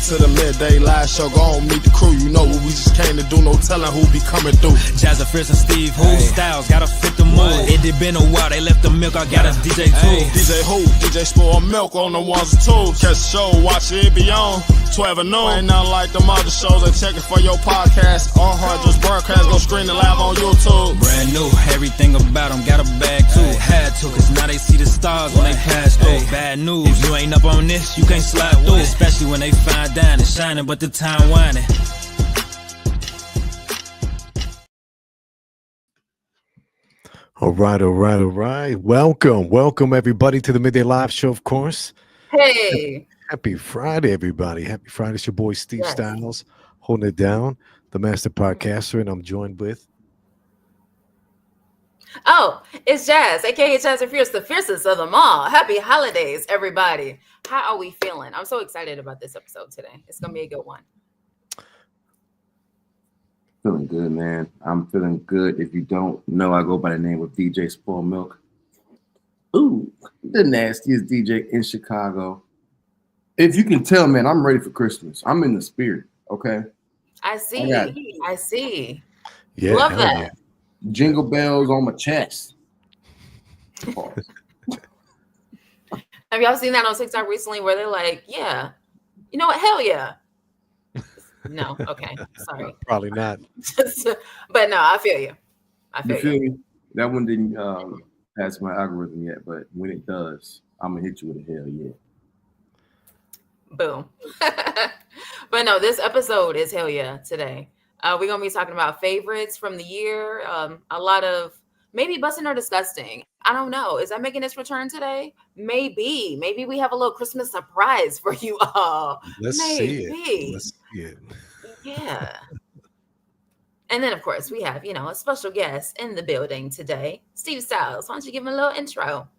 to the Midday Live Show. Go on, meet the crew. You know what we just came to do. No telling who be coming through. Jazza Fierce and Steve Who Styles gotta fit the mood. It did been a while, they left the milk. I got a DJ too. DJ who? DJ Spoil Milk on the ones and twos. Catch the show, watch it be on 12 and noon. Ain't nothing like them other shows. They checking for your podcast. All hard just broadcast. Go screen the live on YouTube. Brand new, everything about them got a bag too. Had to, cause now they see the stars when they pass through. Bad news, if you ain't up on this, you can't slide through. Especially when they find dining, shining, but the time whining. All right. Welcome everybody to the Midday Live Show, of course. Hey. Happy Friday, everybody. Happy Friday. It's your boy, Steve Styles, holding it down, the master podcaster, and I'm joined with... Oh, it's Jazz, aka Jazz Fierce, the fiercest of them all. Happy holidays, everybody. How are we feeling? I'm so excited about this episode today. It's gonna be a good one. Feeling good, man. I'm feeling good. If you don't know, I go by the name of DJ Spoil Milk. Ooh, the nastiest DJ in Chicago. If you can tell, man, I'm ready for Christmas. I'm in the spirit, okay? I see. Yeah, love that. Yeah. Jingle bells on my chest. Have y'all seen that on TikTok recently where they're like, yeah, you know what? Hell yeah. No, okay, sorry. Probably not. But no, I feel you. You feel me? That one didn't pass my algorithm yet, but when it does, I'm gonna hit you with a hell yeah. Boom. But no, this episode is hell yeah today. We're going to be talking about favorites from the year. A lot of maybe busting or disgusting. I don't know. Is that making its return today? Maybe. Maybe we have a little Christmas surprise for you all. Let's see it. Yeah. And then, of course, we have, a special guest in the building today. Steve Styles. Why don't you give him a little intro?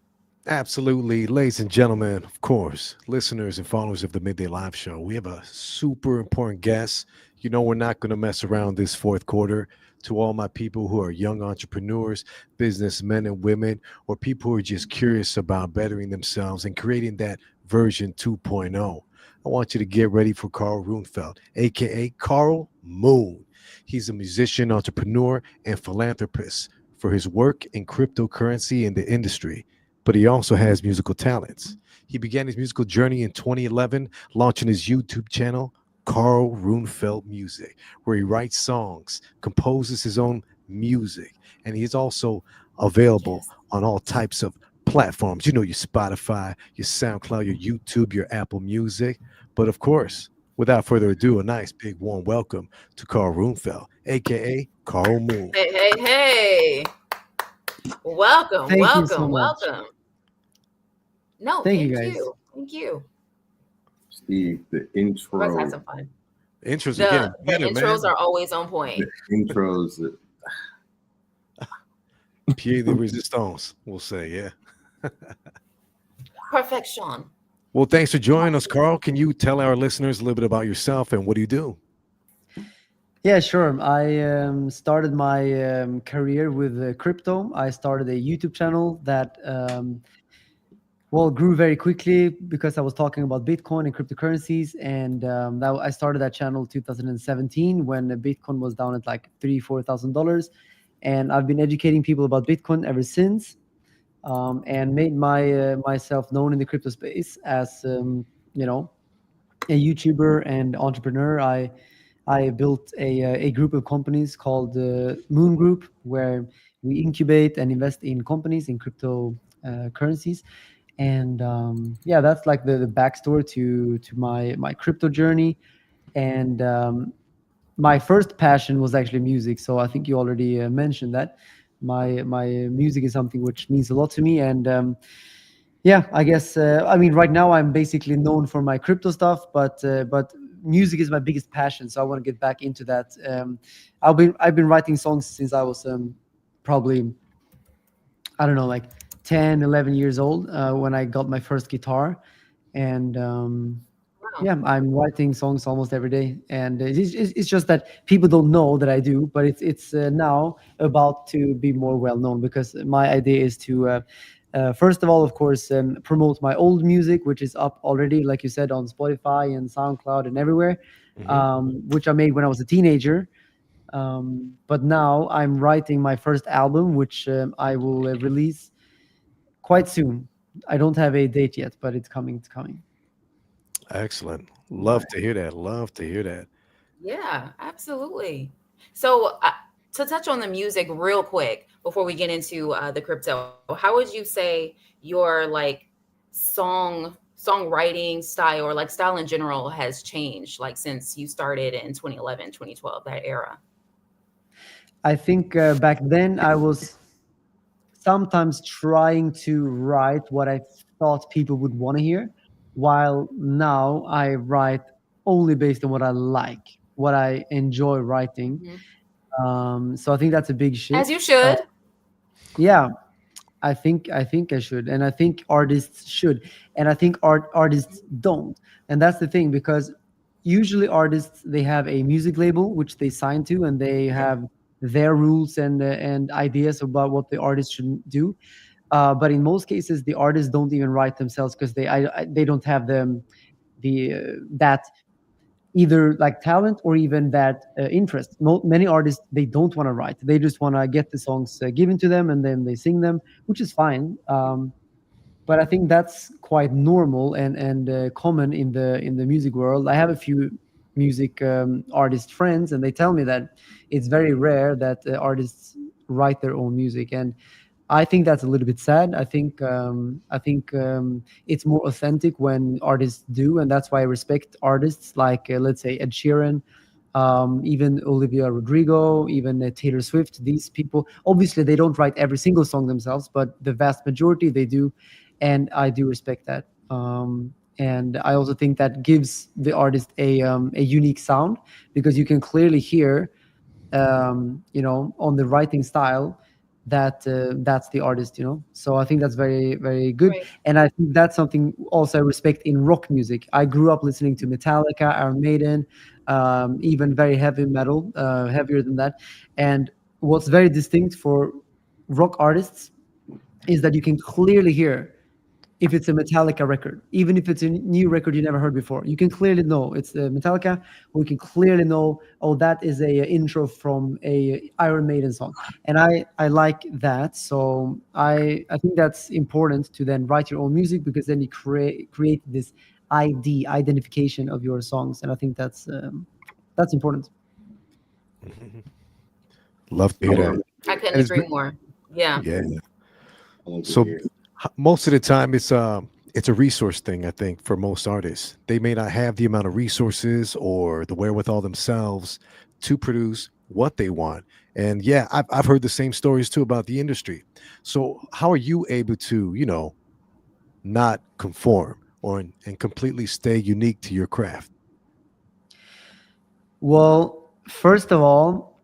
Absolutely. Ladies and gentlemen, of course, listeners and followers of the Midday Live Show, we have a super important guest. We're not going to mess around this fourth quarter. To all my people who are young entrepreneurs, businessmen and women, or people who are just curious about bettering themselves and creating that version 2.0, I want you to get ready for Carl Runefeld, a.k.a. Carl Moon. He's a musician, entrepreneur, and philanthropist for his work in cryptocurrency in the industry, but he also has musical talents. He began his musical journey in 2011, launching his YouTube channel, Carl Runefeld Music, where he writes songs, composes his own music, and he's also available on all types of platforms. Your Spotify, your SoundCloud, your YouTube, your Apple Music. But of course, without further ado, a nice big warm welcome to Carl Runefeld, aka Carl Moon. Hey. Welcome. Thank you so much. No, thank you guys. Thank you. Steve, the intro. Let's have some fun. Intros The better, intros man. are always on point. The intros. Pied de resistance, we'll say, yeah. Perfection. Well, thanks for joining us, Carl. Can you tell our listeners a little bit about yourself and what do you do? Yeah, sure. I started my career with crypto. I started a YouTube channel that grew very quickly because I was talking about Bitcoin and cryptocurrencies. And I started that channel 2017 when Bitcoin was down at like $3,000-$4,000. And I've been educating people about Bitcoin ever since, and made myself known in the crypto space as a YouTuber and entrepreneur. I built a group of companies called Moon Group, where we incubate and invest in companies in crypto currencies. And that's like the backstory to my crypto journey. And my first passion was actually music. So I think you already mentioned that. My music is something which means a lot to me. And I guess right now I'm basically known for my crypto stuff, but music is my biggest passion. So I want to get back into that. I've been writing songs since I was probably, I don't know, like 10, 11 years old when I got my first guitar. And I'm writing songs almost every day. And it's just that people don't know that I do, but it's now about to be more well known, because my idea is to First of all, of course, promote my old music, which is up already, like you said, on Spotify and SoundCloud and everywhere, Hmm. which I made when I was a teenager. But now I'm writing my first album, which I will release quite soon. I don't have a date yet, but it's coming. It's coming. Excellent. Love Nice. to hear that. Love to hear that. Yeah, absolutely. So, to touch on the music real quick before we get into the crypto, how would you say your like songwriting style or like style in general has changed like since you started in 2011, 2012, that era? I think back then I was sometimes trying to write what I thought people would want to hear, while now I write only based on what I like, what I enjoy writing. Mhm. So I think that's a big As you shift. should. Yeah, I think I should, and I think artists should, and I think artists don't, and that's the thing, because usually artists, they have a music label which they sign to, and they have their rules and ideas about what the artist should do. But in most cases, the artists don't even write themselves because they don't have the that either like talent or even that interest. Many artists, they don't want to write; they just want to get the songs given to them and then they sing them, which is fine. But I think that's quite normal and common in the music world. I have a few music artist friends, and they tell me that it's very rare that artists write their own music, and I think that's a little bit sad. I think it's more authentic when artists do, and that's why I respect artists like let's say Ed Sheeran, even Olivia Rodrigo, even Taylor Swift. These people, obviously, they don't write every single song themselves, but the vast majority they do, and I do respect that. And I also think that gives the artist a unique sound, because you can clearly hear on the writing style that that's the artist. So I think that's very, very good, Right. and I think that's something also I respect in rock music. I grew up listening to Metallica, Iron Maiden, even very heavy metal, heavier than that. And what's very distinct for rock artists is that you can clearly hear if it's a Metallica record, even if it's a new record you never heard before. You can clearly know it's Metallica, or you can clearly know, oh, that is a intro from a Iron Maiden song. And I like that. So I think that's important to then write your own music, because then you create this identification of your songs, and I think that's important. Mhm. Love to I hear love that. it. I couldn't And it's agree more. Yeah. yeah. I love to So hear it. most of the time it's a resource thing, I think, for most artists. They may not have the amount of resources or the wherewithal themselves to produce what they want. And yeah, I've heard the same stories too about the industry. So how are you able to, not conform or and completely stay unique to your craft? Well, first of all,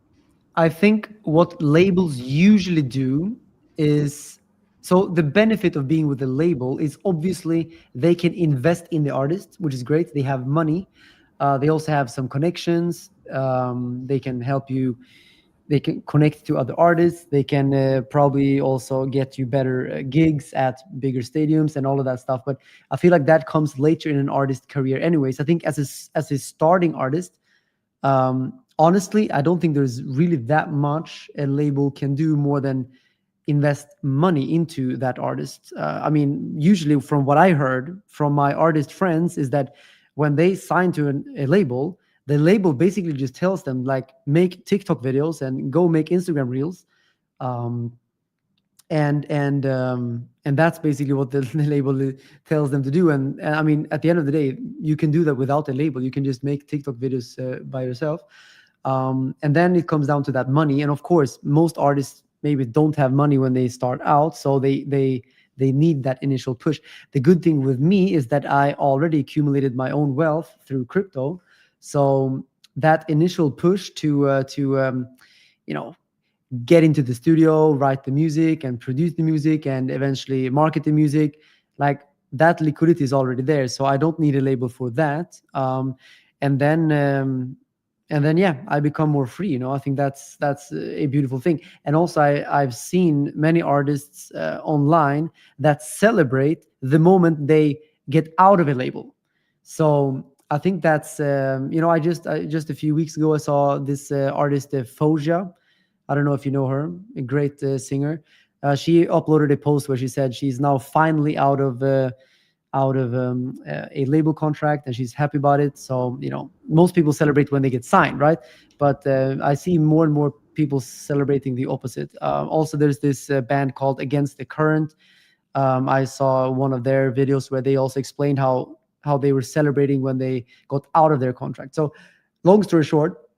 I think what labels usually do is, so the benefit of being with a label is obviously they can invest in the artist, which is great. They have money. They also have some connections. They can help you. They can connect to other artists. They can probably also get you better gigs at bigger stadiums and all of that stuff. But I feel like that comes later in an artist career, anyways. I think as a starting artist, honestly, I don't think there's really that much a label can do more than invest money into that artist. I mean, usually from what I heard from my artist friends is that when they sign to a label, the label basically just tells them like make TikTok videos and go make Instagram reels. Um, and that's basically what the, the label tells them to do. And I mean, at the end of the day, you can do that without a label. You can just make TikTok videos by yourself. And then it comes down to that money. And of course, most artists maybe don't have money when they start out, so they need that initial push. The good thing with me is that I already accumulated my own wealth through crypto, so that initial push to you know get into the studio, write the music, and produce the music, and eventually market the music, like that liquidity is already there. So I don't need a label for that. And then and then yeah, I become more free. I think that's a beautiful thing. And also I've seen many artists online that celebrate the moment they get out of a label. So I think that's I just a few weeks ago I saw this artist Foja. I don't know if you know her, a great singer. She uploaded a post where she said she's now finally out of a label contract, and she's happy about it. So most people celebrate when they get signed, right? But I see more and more people celebrating the opposite. Also, there's this band called Against the Current. I saw one of their videos where they also explained how they were celebrating when they got out of their contract. So long story short,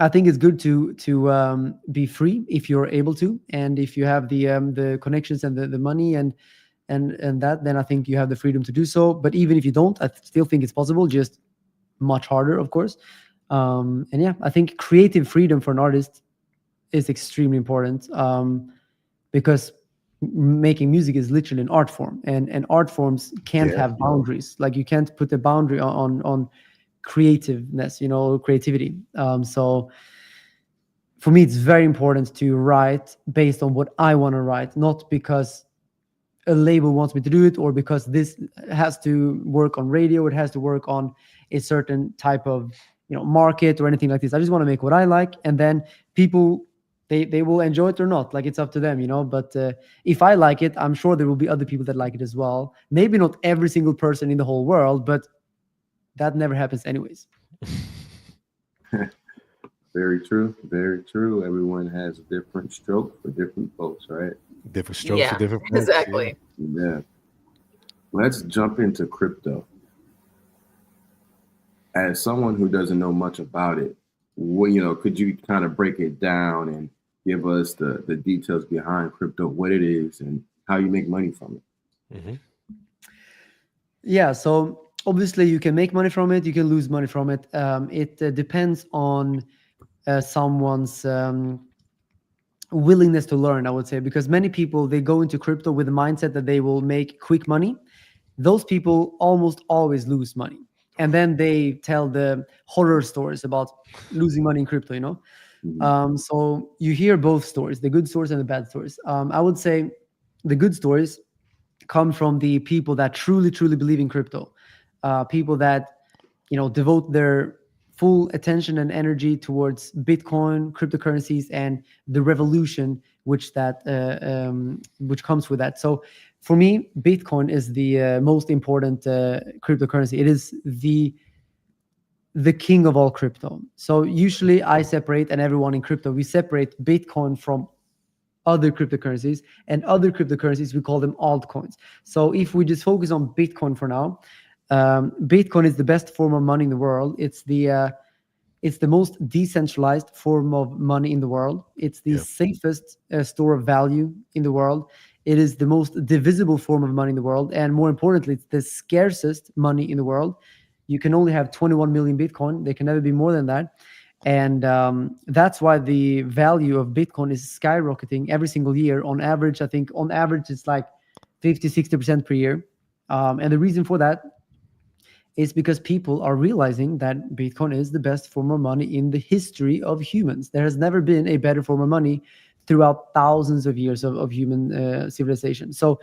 I think it's good to be free if you're able to, and if you have the connections and the money and that, then I think you have the freedom to do so. But even if you don't, I still think it's possible, just much harder, of course. And yeah, I think creative freedom for an artist is extremely important, because making music is literally an art form, and art forms can't Yeah. have boundaries. Like you can't put a boundary on creativeness, creativity. So for me, it's very important to write based on what I want to write, not because a label wants me to do it, or because this has to work on radio, it has to work on a certain type of market or anything like this. I just want to make what I like, and then people, they will enjoy it or not. Like it's up to them. But if I like it, I'm sure there will be other people that like it as well. Maybe not every single person in the whole world, but that never happens anyways. Very true. Very true. Everyone has a different stroke for different folks, right? Different strokes for Yeah, different folks. exactly. Yeah. Let's jump into crypto. As someone who doesn't know much about it, could you kind of break it down and give us the details behind crypto, what it is, and how you make money from it? Yeah. Yeah, so obviously you can make money from it, you can lose money from it. It depends on someone's willingness to learn, I would say, because many people, they go into crypto with the mindset that they will make quick money. Those people almost always lose money, and then they tell the horror stories about losing money in crypto. So you hear both stories, the good stories and the bad stories. I would say the good stories come from the people that truly believe in crypto, people that devote their full attention and energy towards Bitcoin, cryptocurrencies, and the revolution which comes with that. So for me, Bitcoin is the most important cryptocurrency. It is the king of all crypto. So usually I separate, and everyone in crypto, we separate Bitcoin from other cryptocurrencies, and other cryptocurrencies, we call them altcoins. So if we just focus on Bitcoin for now, Bitcoin is the best form of money in the world. It's the most decentralized form of money in the world. It's the safest store of value in the world. It is the most divisible form of money in the world, and more importantly, it's the scarcest money in the world. You can only have 21 million Bitcoin. There can never be more than that. And that's why the value of Bitcoin is skyrocketing every single year. On average, I think on average, it's like 50-60% per year. And the reason for that is because people are realizing that Bitcoin is the best form of money in the history of humans. There has never been a better form of money throughout thousands of years of human civilization. So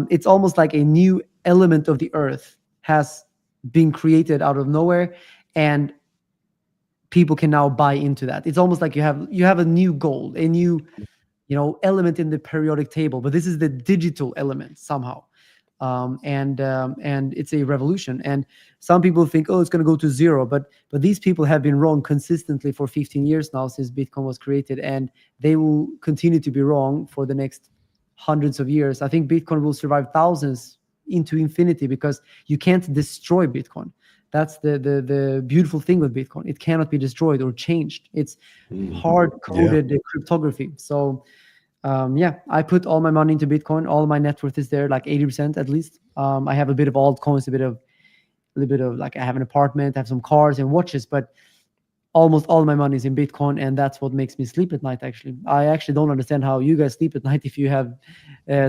it's almost like a new element of the earth has been created out of nowhere, and people can now buy into that. It's almost like you have a new gold, a new element in the periodic table, but this is the digital element somehow. And it's a revolution. And some people think, oh, it's going to go to zero, but these people have been wrong consistently for 15 years now since Bitcoin was created, and they will continue to be wrong for the next hundreds of years. I think Bitcoin will survive thousands into infinity because you can't destroy Bitcoin. That's the beautiful thing with Bitcoin. It cannot be destroyed or changed. It's hard-coded cryptography. So I put all my money into Bitcoin. All my net worth is there, like 80% at least. I have a bit of altcoins, a little bit of like I have an apartment, I have some cars and watches, but almost all my money is in Bitcoin, and that's what makes me sleep at night. Actually, I actually don't understand how you guys sleep at night if you have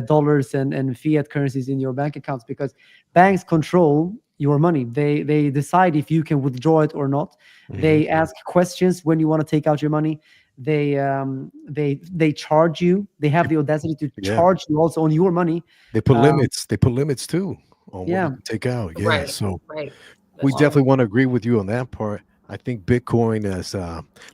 dollars and fiat currencies in your bank accounts, because banks control your money. They decide if you can withdraw it or not. Hmm. They ask questions when you want to take out your money. They charge you. They have the audacity to Yeah, charge you also on your money. they put Um, limits. They put limits too on what you yeah. can take out. Yeah, Right. so Right. we That's Wow. true. definitely want to agree with you on that part. I think Bitcoin is.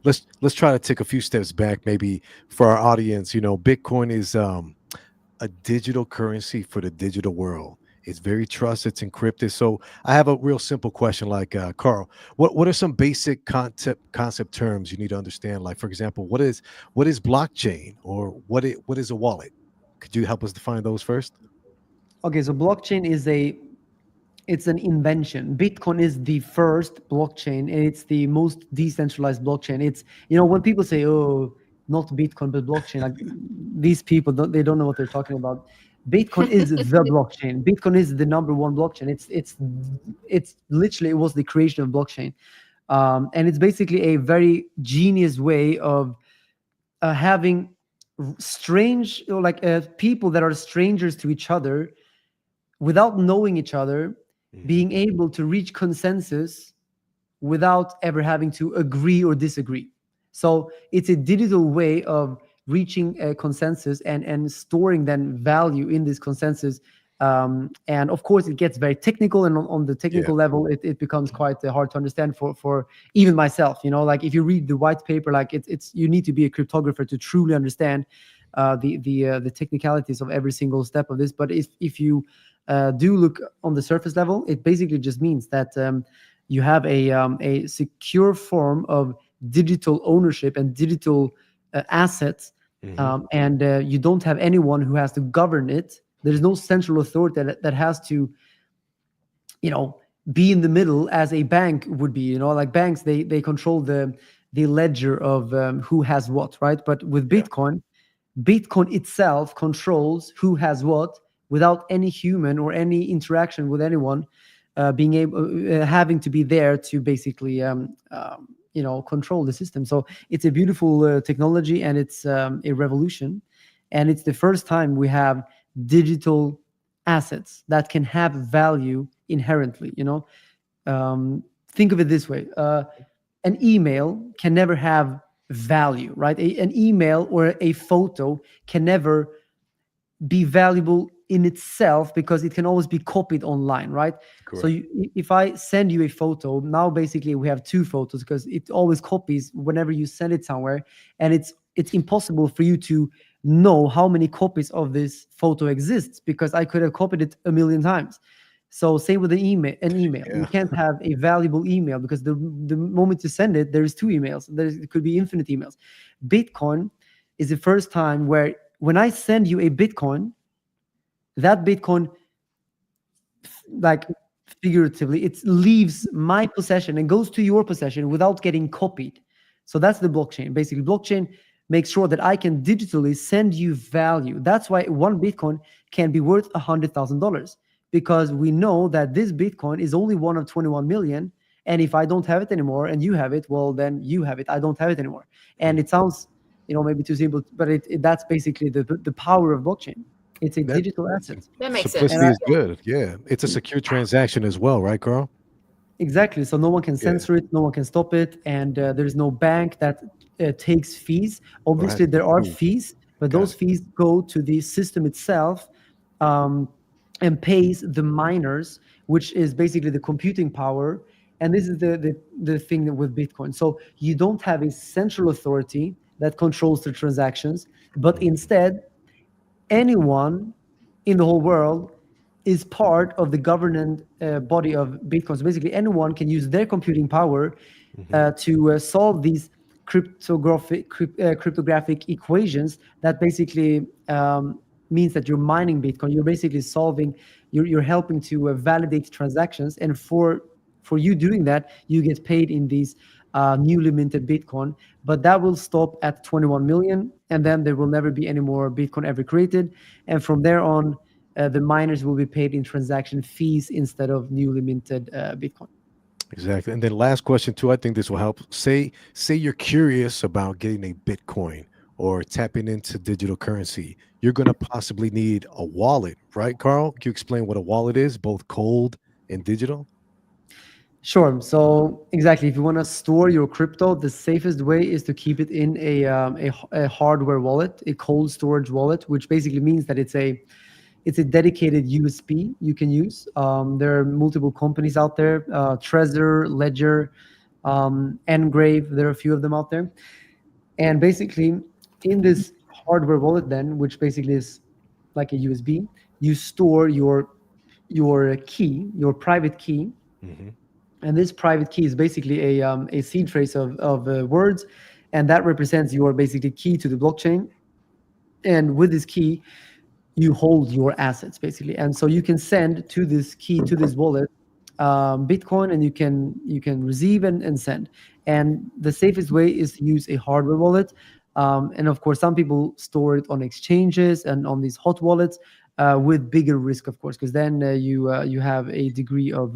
Let's try to take a few steps back, maybe for our audience. Bitcoin is a digital currency for the digital world. It's very trusted. It's encrypted. So I have a real simple question, like Carl. What are some basic concept terms you need to understand? Like, for example, what is blockchain, or what is a wallet? Could you help us define those first? Okay, so blockchain is a it's an invention. Bitcoin is the first blockchain, and it's the most decentralized blockchain. It's, when people say, "Oh, not Bitcoin but blockchain," like, these people don't know what they're talking about. Bitcoin is the blockchain. Bitcoin is the number one blockchain. It's literally, it was the creation of blockchain, and it's basically a very genius way of having strange, like, people that are strangers to each other, without knowing each other, Hmm. being able to reach consensus without ever having to agree or disagree. So it's a digital way of reaching a consensus and storing then value in this consensus. And of course, it gets very technical, and on the Yeah. technical level, it becomes quite hard to understand for even myself. Like, if you read the white paper, like, it's you need to be a cryptographer to truly understand the technicalities of every single step of this. But if you do look on the surface level, it basically just means that you have a secure form of digital ownership and digital assets, Hmm. and you don't have anyone who has to govern it. There's no central authority that has to, you know be in the middle, as a bank would be. Like, banks, they control the ledger of who has what, right? But with Yeah. Bitcoin itself controls who has what, without any human or any interaction with anyone being able having to be there to basically control the system. So it's a beautiful technology, and it's a revolution, and it's the first time we have digital assets that can have value inherently. Think of it this way: an email can never have value, right? An email or a photo can never be valuable in itself, because it can always be copied online, right? So Correct. if I send you a photo now, basically we have two photos, because it always copies whenever you send it somewhere, and it's impossible for you to know how many copies of this photo exists, because I could have copied it a million times. So same with an email. You Yeah. can't have a valuable email, because the moment you send it, there's two emails. It could be infinite emails. Bitcoin is the first time where, when I send you a Bitcoin, that Bitcoin, like, figuratively, it leaves my possession and goes to your possession without getting copied. So that's the blockchain. Basically, blockchain makes sure that I can digitally send you value. That's why one Bitcoin can be worth $100,000, because we know that this Bitcoin is only one of 21 million. And if I don't have it anymore and you have it, well, then you have it. I don't have it anymore. And it sounds, maybe too simple, but that's basically the power of blockchain. It's a That digital asset. That makes And simplicity sense. I, is good. Yeah. It's a secure transaction as well, right, Carl? Exactly. So no one can Yeah. censor it, no one can stop it, and there's no bank that takes fees. Or has Obviously, to there are approve. fees, but Got those it. fees go to the system itself, um, and pays the miners, which is basically the computing power. And this is the thing with Bitcoin. So you don't have a central authority that controls the transactions, but Mhm. instead, anyone in the whole world is part of the governance body of Bitcoin. So basically, anyone can use their computing power Mhm. to solve these cryptographic equations that basically means that you're mining Bitcoin. You're basically solving, you're helping to validate transactions, and for you doing that, you get paid in these newly minted Bitcoin. But that will stop at 21 million, and then there will never be any more Bitcoin ever created. And from there on, the miners will be paid in transaction fees instead of newly minted Bitcoin. Exactly. And then last question too, I think this will help. Say you're curious about getting a Bitcoin or tapping into digital currency. You're going to possibly need a wallet, right, Carl? Can you explain what a wallet is, both cold and digital? Sure. So exactly, if you want to store your crypto, the safest way is to keep it in a hardware wallet, a cold storage wallet, which basically means that it's a dedicated USB you can use. There are multiple companies out there, Trezor, Ledger, Engrave. There are a few of them out there. And basically, in this hardware wallet, then, which basically is like a USB, you store your key, your private key, Hmm. and this private key is basically a seed phrase of words, and that represents your basically key to the blockchain. And with this key, you hold your assets basically, and so you can send to this key to this wallet Bitcoin, and you can receive and send. And the safest way is to use a hardware wallet. And of course, some people store it on exchanges and on these hot wallets with bigger risk, of course, because then you have a degree of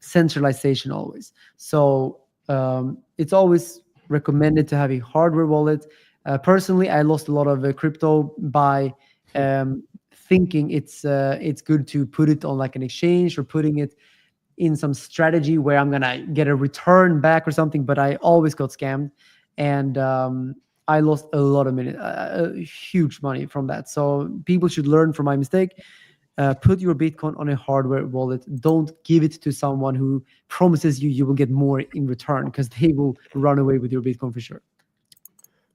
centralization always. So it's always recommended to have a hardware wallet. Personally, I lost a lot of crypto by thinking it's good to put it on like an exchange or putting it in some strategy where I'm gonna get a return back or something. But I always got scammed, and I lost a lot of money, huge money from that. So people should learn from my mistake. Put your Bitcoin on a hardware wallet. Don't give it to someone who promises you will get more in return, because they will run away with your Bitcoin for sure.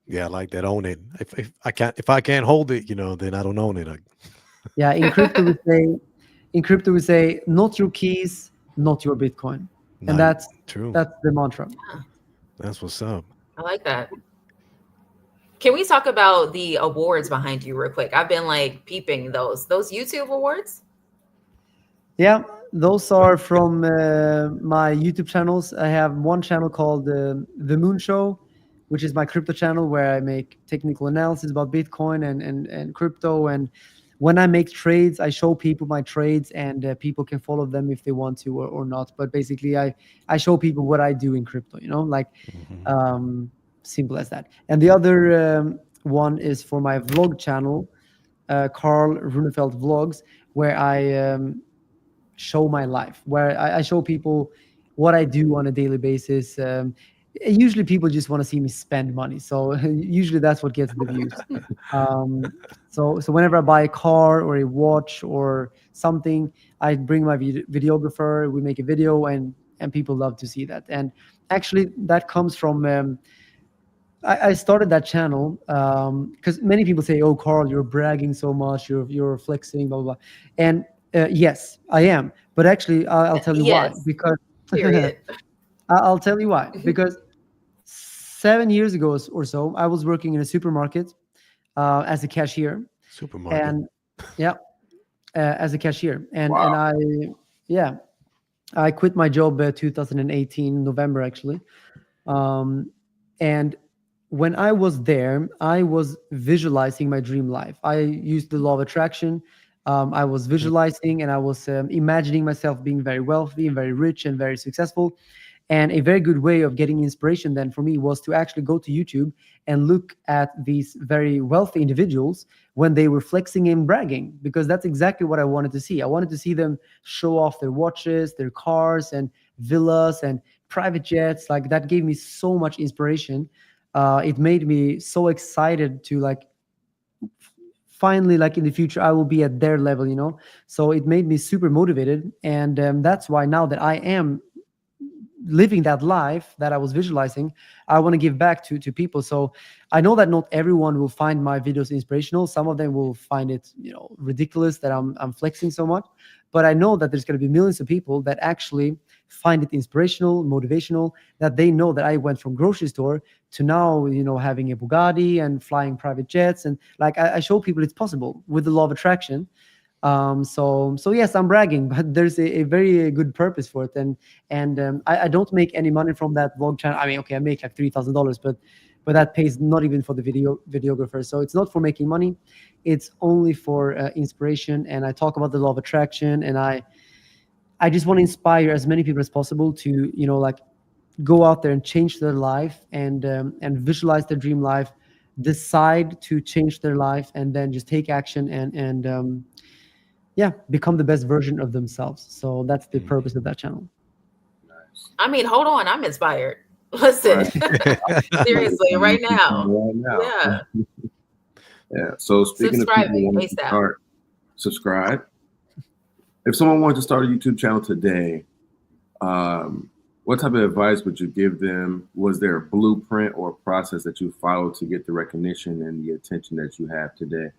Yeah, I like that. Own it. If I can't hold it, then I don't own it. Yeah, in crypto we say not your keys, not your Bitcoin, and Not true. that's the mantra. That's what's up. I like that. Can we talk about the awards behind you real quick? I've been like peeping those YouTube awards. Yeah, those are from my YouTube channels. I have one channel called The Moon Show, which is my crypto channel where I make technical analysis about Bitcoin and crypto. And when I make trades, I show people my trades, and people can follow them if they want to or not. But basically, I show people what I do in crypto, like Hmm. um, simple as that. And the other one is for my vlog channel, Carl Runefeld Vlogs, where I show my life, where I show people what I do on a daily basis. Usually people just want to see me spend money. So usually that's what gets the views. So whenever I buy a car or a watch or something, I bring my videographer, we make a video, and people love to see that. And actually that comes from I started that channel because many people say, "Oh, Carl, you're bragging so much. You're flexing, blah blah blah." And yes, I am. But actually, I'll tell you why. Yes, Because period. I'll tell you why. Because 7 years ago or so, I was working in a supermarket as a cashier, Supermarket. and yeah, as a cashier, and Wow. I yeah, I quit my job 2018 November actually. Um, and when I was there, I was visualizing my dream life. I used the law of attraction. I was visualizing, and I was imagining myself being very wealthy and very rich and very successful. And a very good way of getting inspiration then for me was to actually go to YouTube and look at these very wealthy individuals when they were flexing and bragging, because that's exactly what I wanted to see. I wanted to see them show off their watches, their cars, and villas and private jets. Like that gave me so much inspiration. It made me so excited to like finally, like in the future, I will be at their level. So it made me super motivated, and that's why now that I am living that life that I was visualizing, I want to give back to people. So I know that not everyone will find my videos inspirational. Some of them will find it, ridiculous that I'm flexing so much. But I know that there's going to be millions of people that actually find it inspirational, motivational, that they know that I went from grocery store to now, having a Bugatti and flying private jets. And like I show people it's possible with the law of attraction. So yes, I'm bragging, but there's a very good purpose for it. And I don't make any money from that vlog channel. I mean, okay, I make like $3,000, but that pays not even for the videographer. So it's not for making money. It's only for inspiration. And I talk about the law of attraction, and I just want to inspire as many people as possible to, like go out there and change their life and visualize their dream life, decide to change their life, and then just take action and yeah, become the best version of themselves. So that's the purpose of that channel. I mean, hold on, I'm inspired. Listen, seriously, right now. Right now. Yeah, Yeah. So speaking of people subscribing wanting to ASAP. start, subscribe. If someone wanted to start a YouTube channel today, what type of advice would you give them? Was there a blueprint or a process that you followed to get the recognition and the attention that you have today?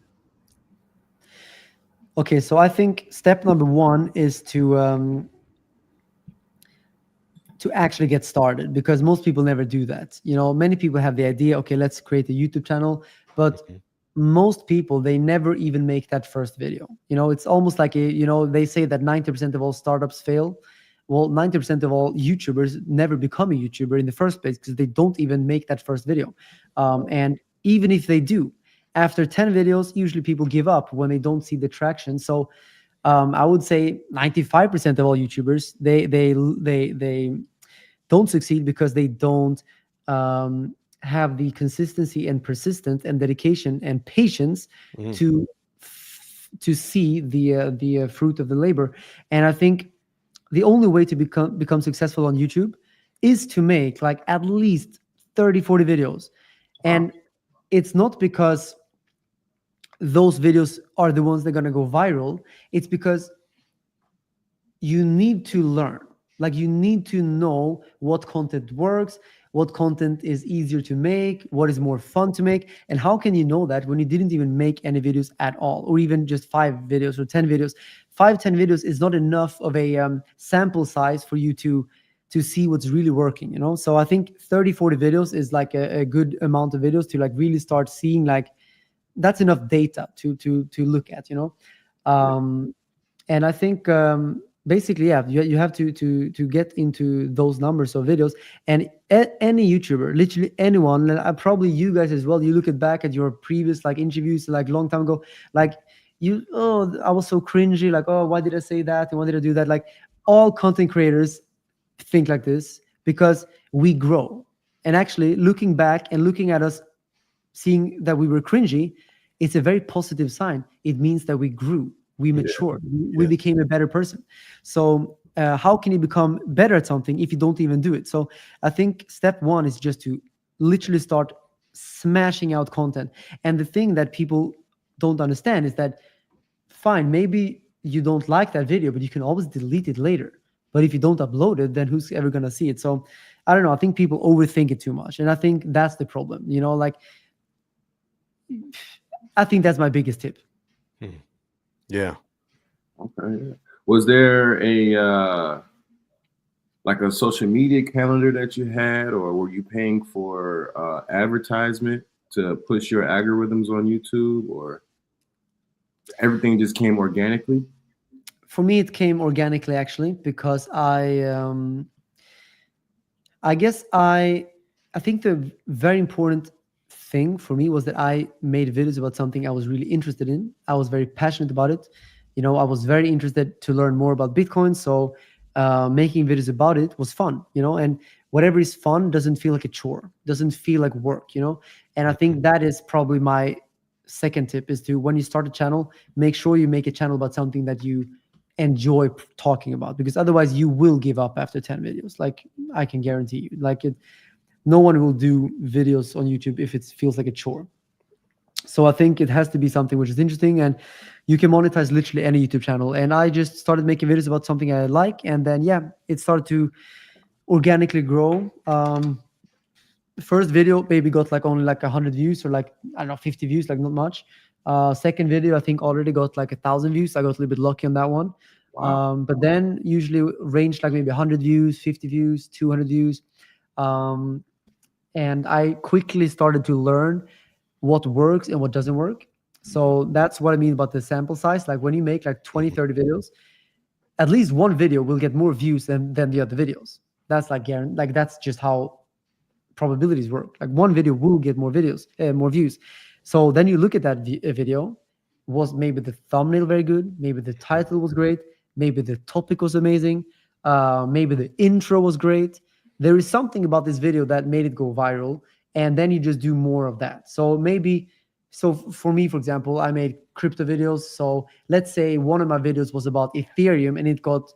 Okay, so I think step number one is to actually get started, because most people never do that. You know, many people have the idea, okay, let's create a YouTube channel, but most people, they never even make that first video. You know, it's almost like they say that 90% of all startups fail. Well, 90% of all YouTubers never become a YouTuber in the first place because they don't even make that first video. And even if they do, after 10 videos, usually people give up when they don't see the traction. So I would say 95% of all YouTubers, they don't succeed because they don't have the consistency and persistence and dedication and patience to see the fruit of the labor. And I think the only way to become successful on YouTube is to make like at least 30-40 videos. And it's not because those videos are the ones that are going to go viral. It's because you need to learn. Like, you need to know what content works, what content is easier to make, what is more fun to make. And how can you know that when you didn't even make any videos at all, or even just 5 videos or 10 videos? 5-10 videos is not enough of a sample size for you to see what's really working, you know? So I think 30-40 videos is like a good amount of videos to like really start seeing, like, that's enough data to look at, you know? And I think basically, yeah, you have to get into those numbers of videos. And any YouTuber, literally anyone, and probably you guys as well, you look back at your previous like interviews like long time ago, like I was so cringy, like, oh, why did I say that and why did I do that? Like, all content creators think like this because we grow. And actually, looking back and looking at us, seeing that we were cringy, it's a very positive sign. It means that we grew, we matured, we became a better person. So how can you become better at something if you don't even do it? So I think step one is just to literally start smashing out content. And the thing that people don't understand is that, fine, maybe you don't like that video, but you can always delete it later. But if you don't upload it, then who's ever going to see it? So I don't know. I think people overthink it too much. And I think that's the problem. You know, like, I think that's my biggest tip. Yeah. Okay. Was there a like a social media calendar that you had, or were you paying for advertisement to push your algorithms on YouTube, or everything just came organically? For me, it came organically, actually, because I guess I think the very important thing for me was that I made videos about something I was really interested in. I was very passionate about it. You know, I was very interested to learn more about Bitcoin. So making videos about it was fun, you know, and whatever is fun doesn't feel like a chore, doesn't feel like work, you know. And I think that is probably my second tip, is to, when you start a channel, make sure you make a channel about something that you enjoy talking about, because otherwise you will give up after 10 videos. Like, I can guarantee you, like, no one will do videos on YouTube if it feels like a chore. So I think it has to be something which is interesting, and you can monetize literally any YouTube channel. And I just started making videos about something I like, and then it started to organically grow. First video maybe got like only like 100 views, or like, I don't know, 50 views, like not much. Second video I think already got like 1,000 views. I got a little bit lucky on that one. Wow. But then usually range like maybe 100 views, 50 views, 200 views. And I quickly started to learn what works and what doesn't work. So that's what I mean about the sample size. Like, when you make like 20, 30 videos, at least one video will get more views than the other videos. That's like guaranteed. Like, that's just how probabilities work. Like, one video will get more views. So then you look at that video. Was maybe the thumbnail very good? Maybe the title was great. Maybe the topic was amazing. Maybe the intro was great. There is something about this video that made it go viral, and then you just do more of that. So for me, for example, I made crypto videos. So let's say one of my videos was about Ethereum and it got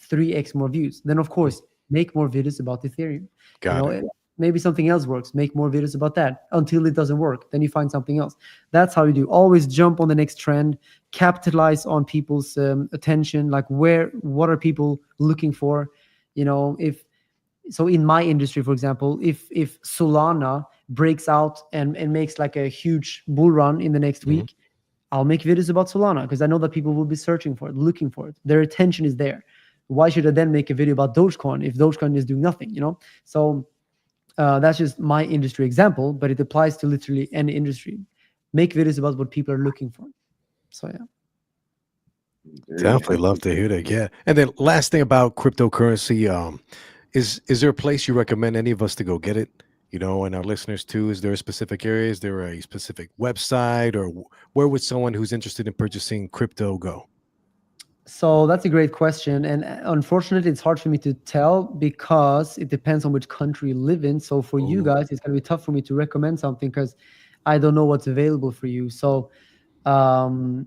3x more views. Then of course make more videos about Ethereum. Got it. Maybe something else works. Make more videos about that until it doesn't work. Then you find something else. That's how you do. Always jump on the next trend. Capitalize on people's attention. Like what are people looking for? If so, in my industry, for example, if Solana breaks out and makes like a huge bull run in the next Mhm. week, I'll make videos about Solana because I know that people will be searching for it, looking for it. Their attention is there. Why should I then make a video about Dogecoin if Dogecoin is doing nothing? So that's just my industry example, but it applies to literally any industry. Make videos about what people are looking for. So yeah. There you Definitely have love it. to hear that. Yeah. And then last thing about cryptocurrency, is there a place you recommend any of us to go get it? And our listeners too. Is there a specific area? Is there a specific website, or where would someone who's interested in purchasing crypto go? So that's a great question. And unfortunately, it's hard for me to tell because it depends on which country you live in. So for you Ooh. guys, it's going to be tough for me to recommend something because I don't know what's available for you. Um,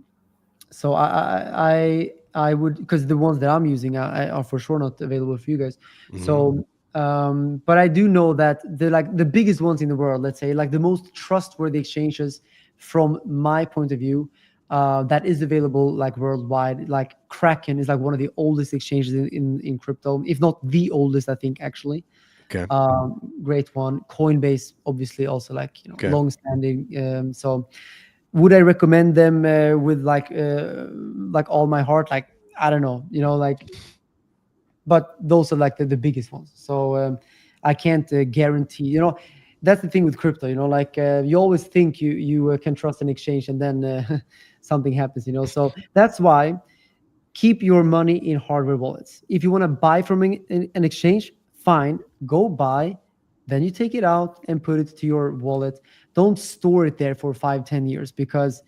so I would, because the ones that I'm using are for sure not available for you guys. Mhm. So but I do know that the biggest ones in the world, let's say, like the most trustworthy exchanges from my point of view, that is available like worldwide. Like Kraken is like one of the oldest exchanges in crypto, if not the oldest, I think actually. Okay. Great one. Coinbase, obviously, also like Okay. long standing. So would I recommend them with like all my heart? Like I don't know, but those are like the biggest ones. So I can't guarantee. That's the thing with crypto. Like you always think you can trust an exchange, and then something happens. So that's why keep your money in hardware wallets. If you want to buy from an exchange, fine, go buy. Then you take it out and put it to your wallet. Don't store it there for 5-10 years because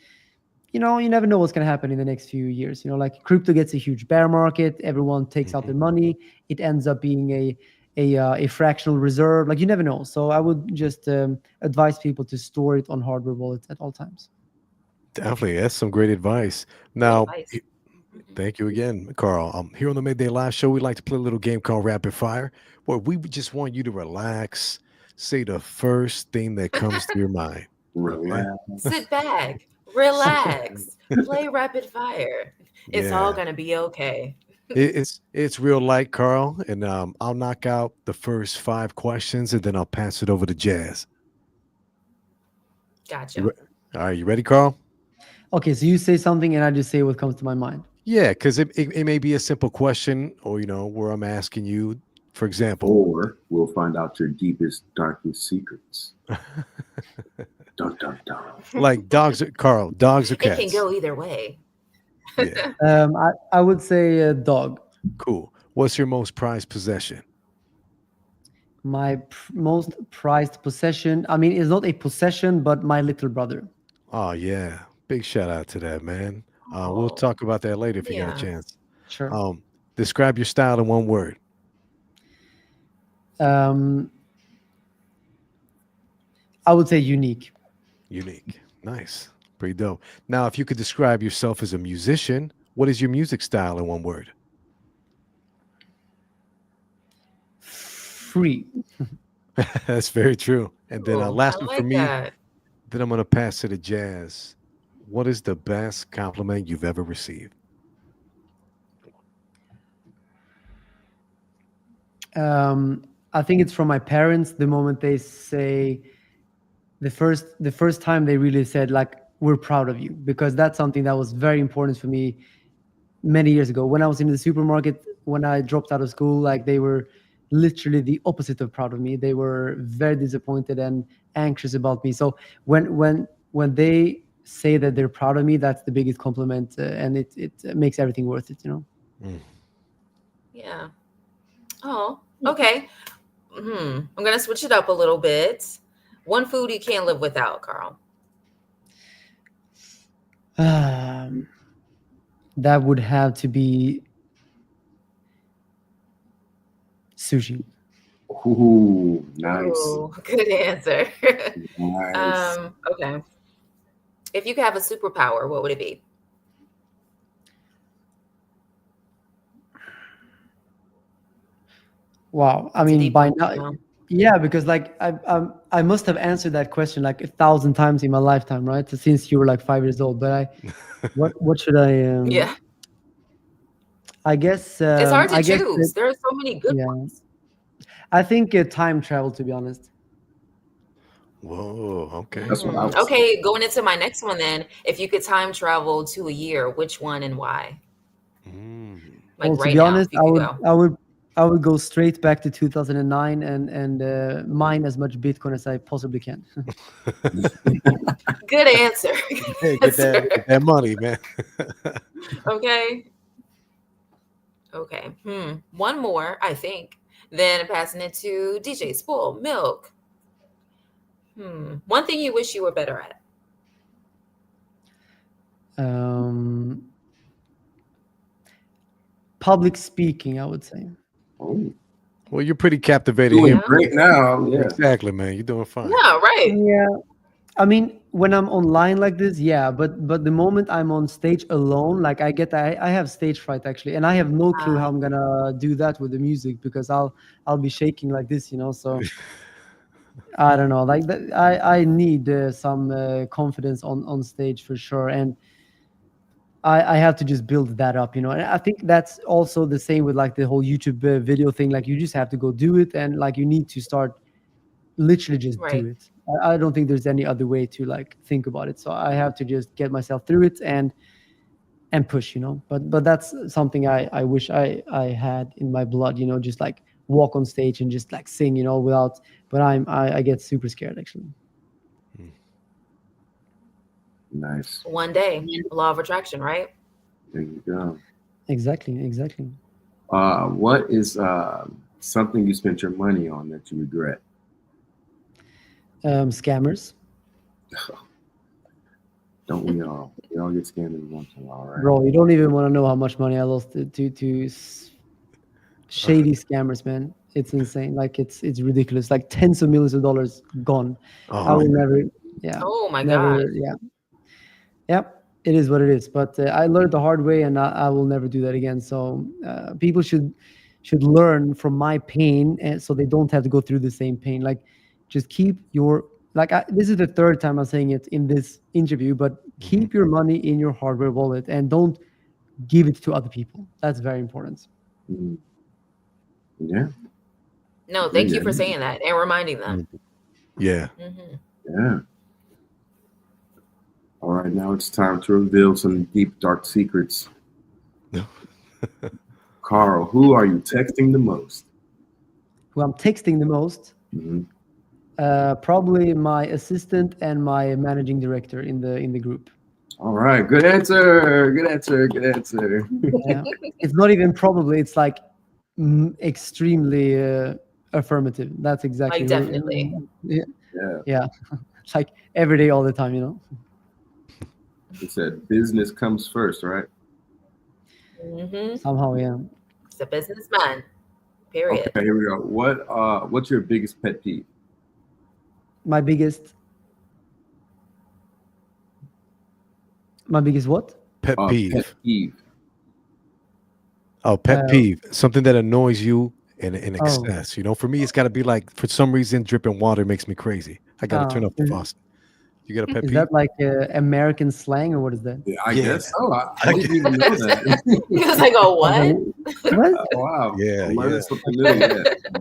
you never know what's going to happen in the next few years. Like crypto gets a huge bear market, everyone takes out Mhm. their money, it ends up being a fractional reserve. Like you never know. So I would just advise people to store it on hardware wallets at all times. Definitely, that's some great advice. Great Now, advice. Mhm. thank you again, Carl. Here on the Midday Live Show, we like to play a little game called Rapid Fire, where we would just want you to relax, say the first thing that comes to your mind. Okay. Relax. Sit back, relax, play rapid fire. It's all Yeah. gonna be okay. It's real light, Carl, and I'll knock out the first 5 questions, and then I'll pass it over to Jazz. You Gotcha. re- All right, you ready, Carl? Okay, so you say something and I just say what comes to my mind. Yeah, because it may be a simple question, or where I'm asking you, for example. Or we'll find out your deepest, darkest secrets. Dun dun dun. Like dogs, Carl, dogs or It can cats? go either way. Yeah, I would say a dog. cool. What's your most prized possession? My most prized possession. I mean, it's not a possession, but my little brother. Oh yeah, big shout out to that man. We'll Oh, talk about that later if you got a yeah. chance. Sure. Describe your style in one word. Um, I would say unique. Unique. Nice. Pretty dope. Now, if you could describe yourself as a musician, what is your music style in one word? Free. That's very true. And then Cool. I last one for like me, that. then I'm going to pass to the Jazz. What is the best compliment you've ever received? I think it's from my parents. The moment they say the first time they really said like we're proud of you, because that's something that was very important for me many years ago when I was in the supermarket when I dropped out of school. Like they were literally the opposite of proud of me. They were very disappointed and anxious about me. So when they say that they're proud of me, that's the biggest compliment, and it makes everything worth it. Mm. Yeah. Oh, okay. I'm gonna switch it up a little bit. One food you can't live without, Carl. um, that would have to be sushi. Ooh, nice. Oh, good answer. Nice. Okay. If you could have a superpower, what would it be? Wow. I It's a mean, deep by one. now, You know? yeah, because like I must have answered that question like 1,000 times in my lifetime, right? Since you were like 5 years old. But what should I? Yeah. It's hard to I guess that, choose. There are so many good yeah, ones. I think time travel. To be honest, Whoa. Okay. That's what I would say. Okay, going into my next one then. If you could time travel to a year, which one and why? Mm. Like well, to right be now, honest, if you could go. I would go straight back to 2009 and mine as much Bitcoin as I possibly can. Good answer. Hey, Good answer. get that money, man. Okay. Okay. One more, I think. Then passing it to DJ Spoil Milk. One thing you wish you were better at. um, Public speaking, I would say. Oh, Well, you're pretty captivating doing here. great now. Yeah. Exactly, man. You're doing fine. Yeah, right. Yeah, I mean, when I'm online like this, yeah, but the moment I'm on stage alone, like I have stage fright actually, and I have no clue how I'm gonna do that with the music because I'll be shaking like this, you know. So I don't know, like that, I need some confidence on stage for sure, and I have to just build that up, you know. And I think that's also the same with like the whole YouTube video thing. Like you just have to go do it, and like you need to start literally just do Right. it. I don't think there's any other way to like think about it. So I have to just get myself through it and push, you know. But that's something I wish I had in my blood, you know, just like walk on stage and just like sing, you know, without. But I get super scared actually. Nice. One day, law of attraction, right? There you go. Exactly. What is something you spent your money on that you regret? Scammers, Don't we all? We all get scammed in once in a while, right? bro. You don't even want to know how much money I lost to shady scammers, man. It's insane. Like it's ridiculous. Like tens of millions of dollars gone. I will never. Yeah. Oh my Never. God. Yeah. Yep. It is what it is. But I learned the hard way, and I will never do that again. So people should learn from my pain, and so they don't have to go through the same pain. Like, just keep your this is the third time I'm saying it in this interview, but keep your money in your hardware wallet and don't give it to other people. That's very important. Mm. Yeah. No, thank you Yeah. for saying that and reminding them. Yeah. Yeah. All right, now it's time to reveal some deep, dark secrets. Carl, who are you texting the most? Who I'm texting the most? Mhm. Probably my assistant and my managing director in the group. All right, good answer. Good answer. Good answer. Yeah. It's not even probably. It's like extremely affirmative. That's exactly. Like definitely. Yeah. Yeah. Yeah. It's like every day, all the time. You know. He said business comes first, right? Somehow, yeah. It's a businessman. Period. Okay, here we go. What's your biggest pet peeve? My biggest what? Pet peeve. Pet peeve. Oh, pet peeve. Something that annoys you in Oh. excess. You know, for me, it's got to be like, for some reason, dripping water makes me crazy. I got to turn off the faucet. You got a pet Is peeve? that like American slang or what is that? Yeah, I Yeah. guess so. I didn't even know that. He was like, oh, what? What? Oh, wow. Yeah, I'm learning yeah. something new. Yeah.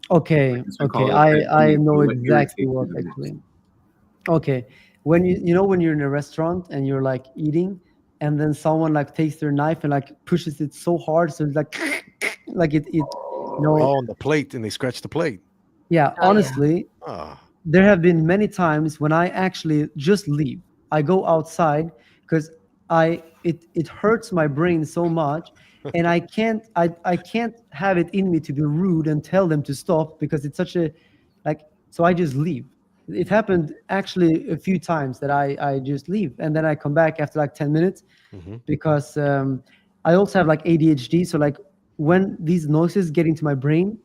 Okay, We call okay. it pet I peeve, know what exactly irritates what you the actually. Okay, when you know when you're in a restaurant and you're like eating, and then someone like takes their knife and like pushes it so hard, so it's like it you know. Oh, on the plate, and they scratch the plate. Yeah, Oh, yeah. honestly, Ah, there have been many times when I actually just leave. I go outside because it hurts my brain so much, and I can't have it in me to be rude and tell them to stop because it's such a so I just leave. It happened actually a few times that I just leave and then I come back after like 10 minutes because I also have like ADHD. So like when these noises get into my brain,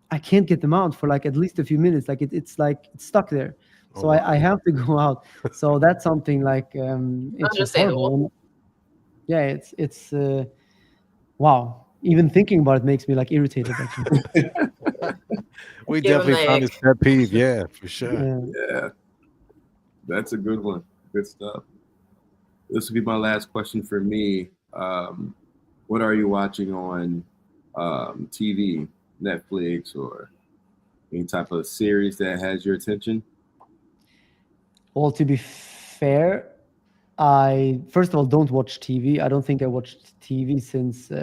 I can't get them out for like at least a few minutes. Like it's stuck there. So I have to go out. So that's something like it's just Understandable. horrible. Yeah, it's wow. Even thinking about it makes me like irritated. Actually, We Give him definitely the found his ick. pet peeve. Yeah, for sure. yeah. Yeah, that's a good one. Good stuff. This will be my last question for me. What are you watching on TV, Netflix, or any type of series that has your attention? Well, to be fair, I first of all don't watch TV. I don't think I watched TV since I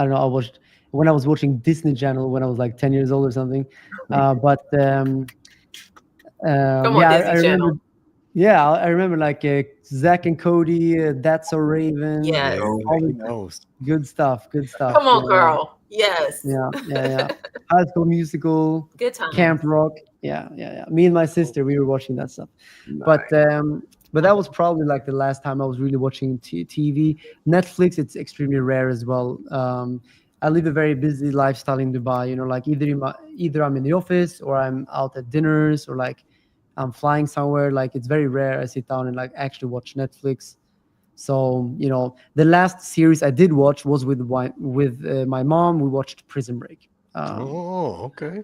don't know. I watched when I was watching Disney Channel when I was like 10 years old or something. But Come on, yeah, I Disney remember. Channel. Yeah, I remember like Zach and Cody. That's So Raven. Yes. Yeah, All he the knows. good stuff. Good stuff. Come on, Carl. Yes. Yeah. High School Musical, Good times. Camp Rock. Yeah. Me and my sister, we were watching that stuff. Nice. But that was probably like the last time I was really watching TV. Netflix, it's extremely rare as well. I live a very busy lifestyle in Dubai. You know, like either I'm in the office or I'm out at dinners or like I'm flying somewhere. Like it's very rare I sit down and like actually watch Netflix. So the last series I did watch was with my mom. We watched Prison Break. Oh, okay.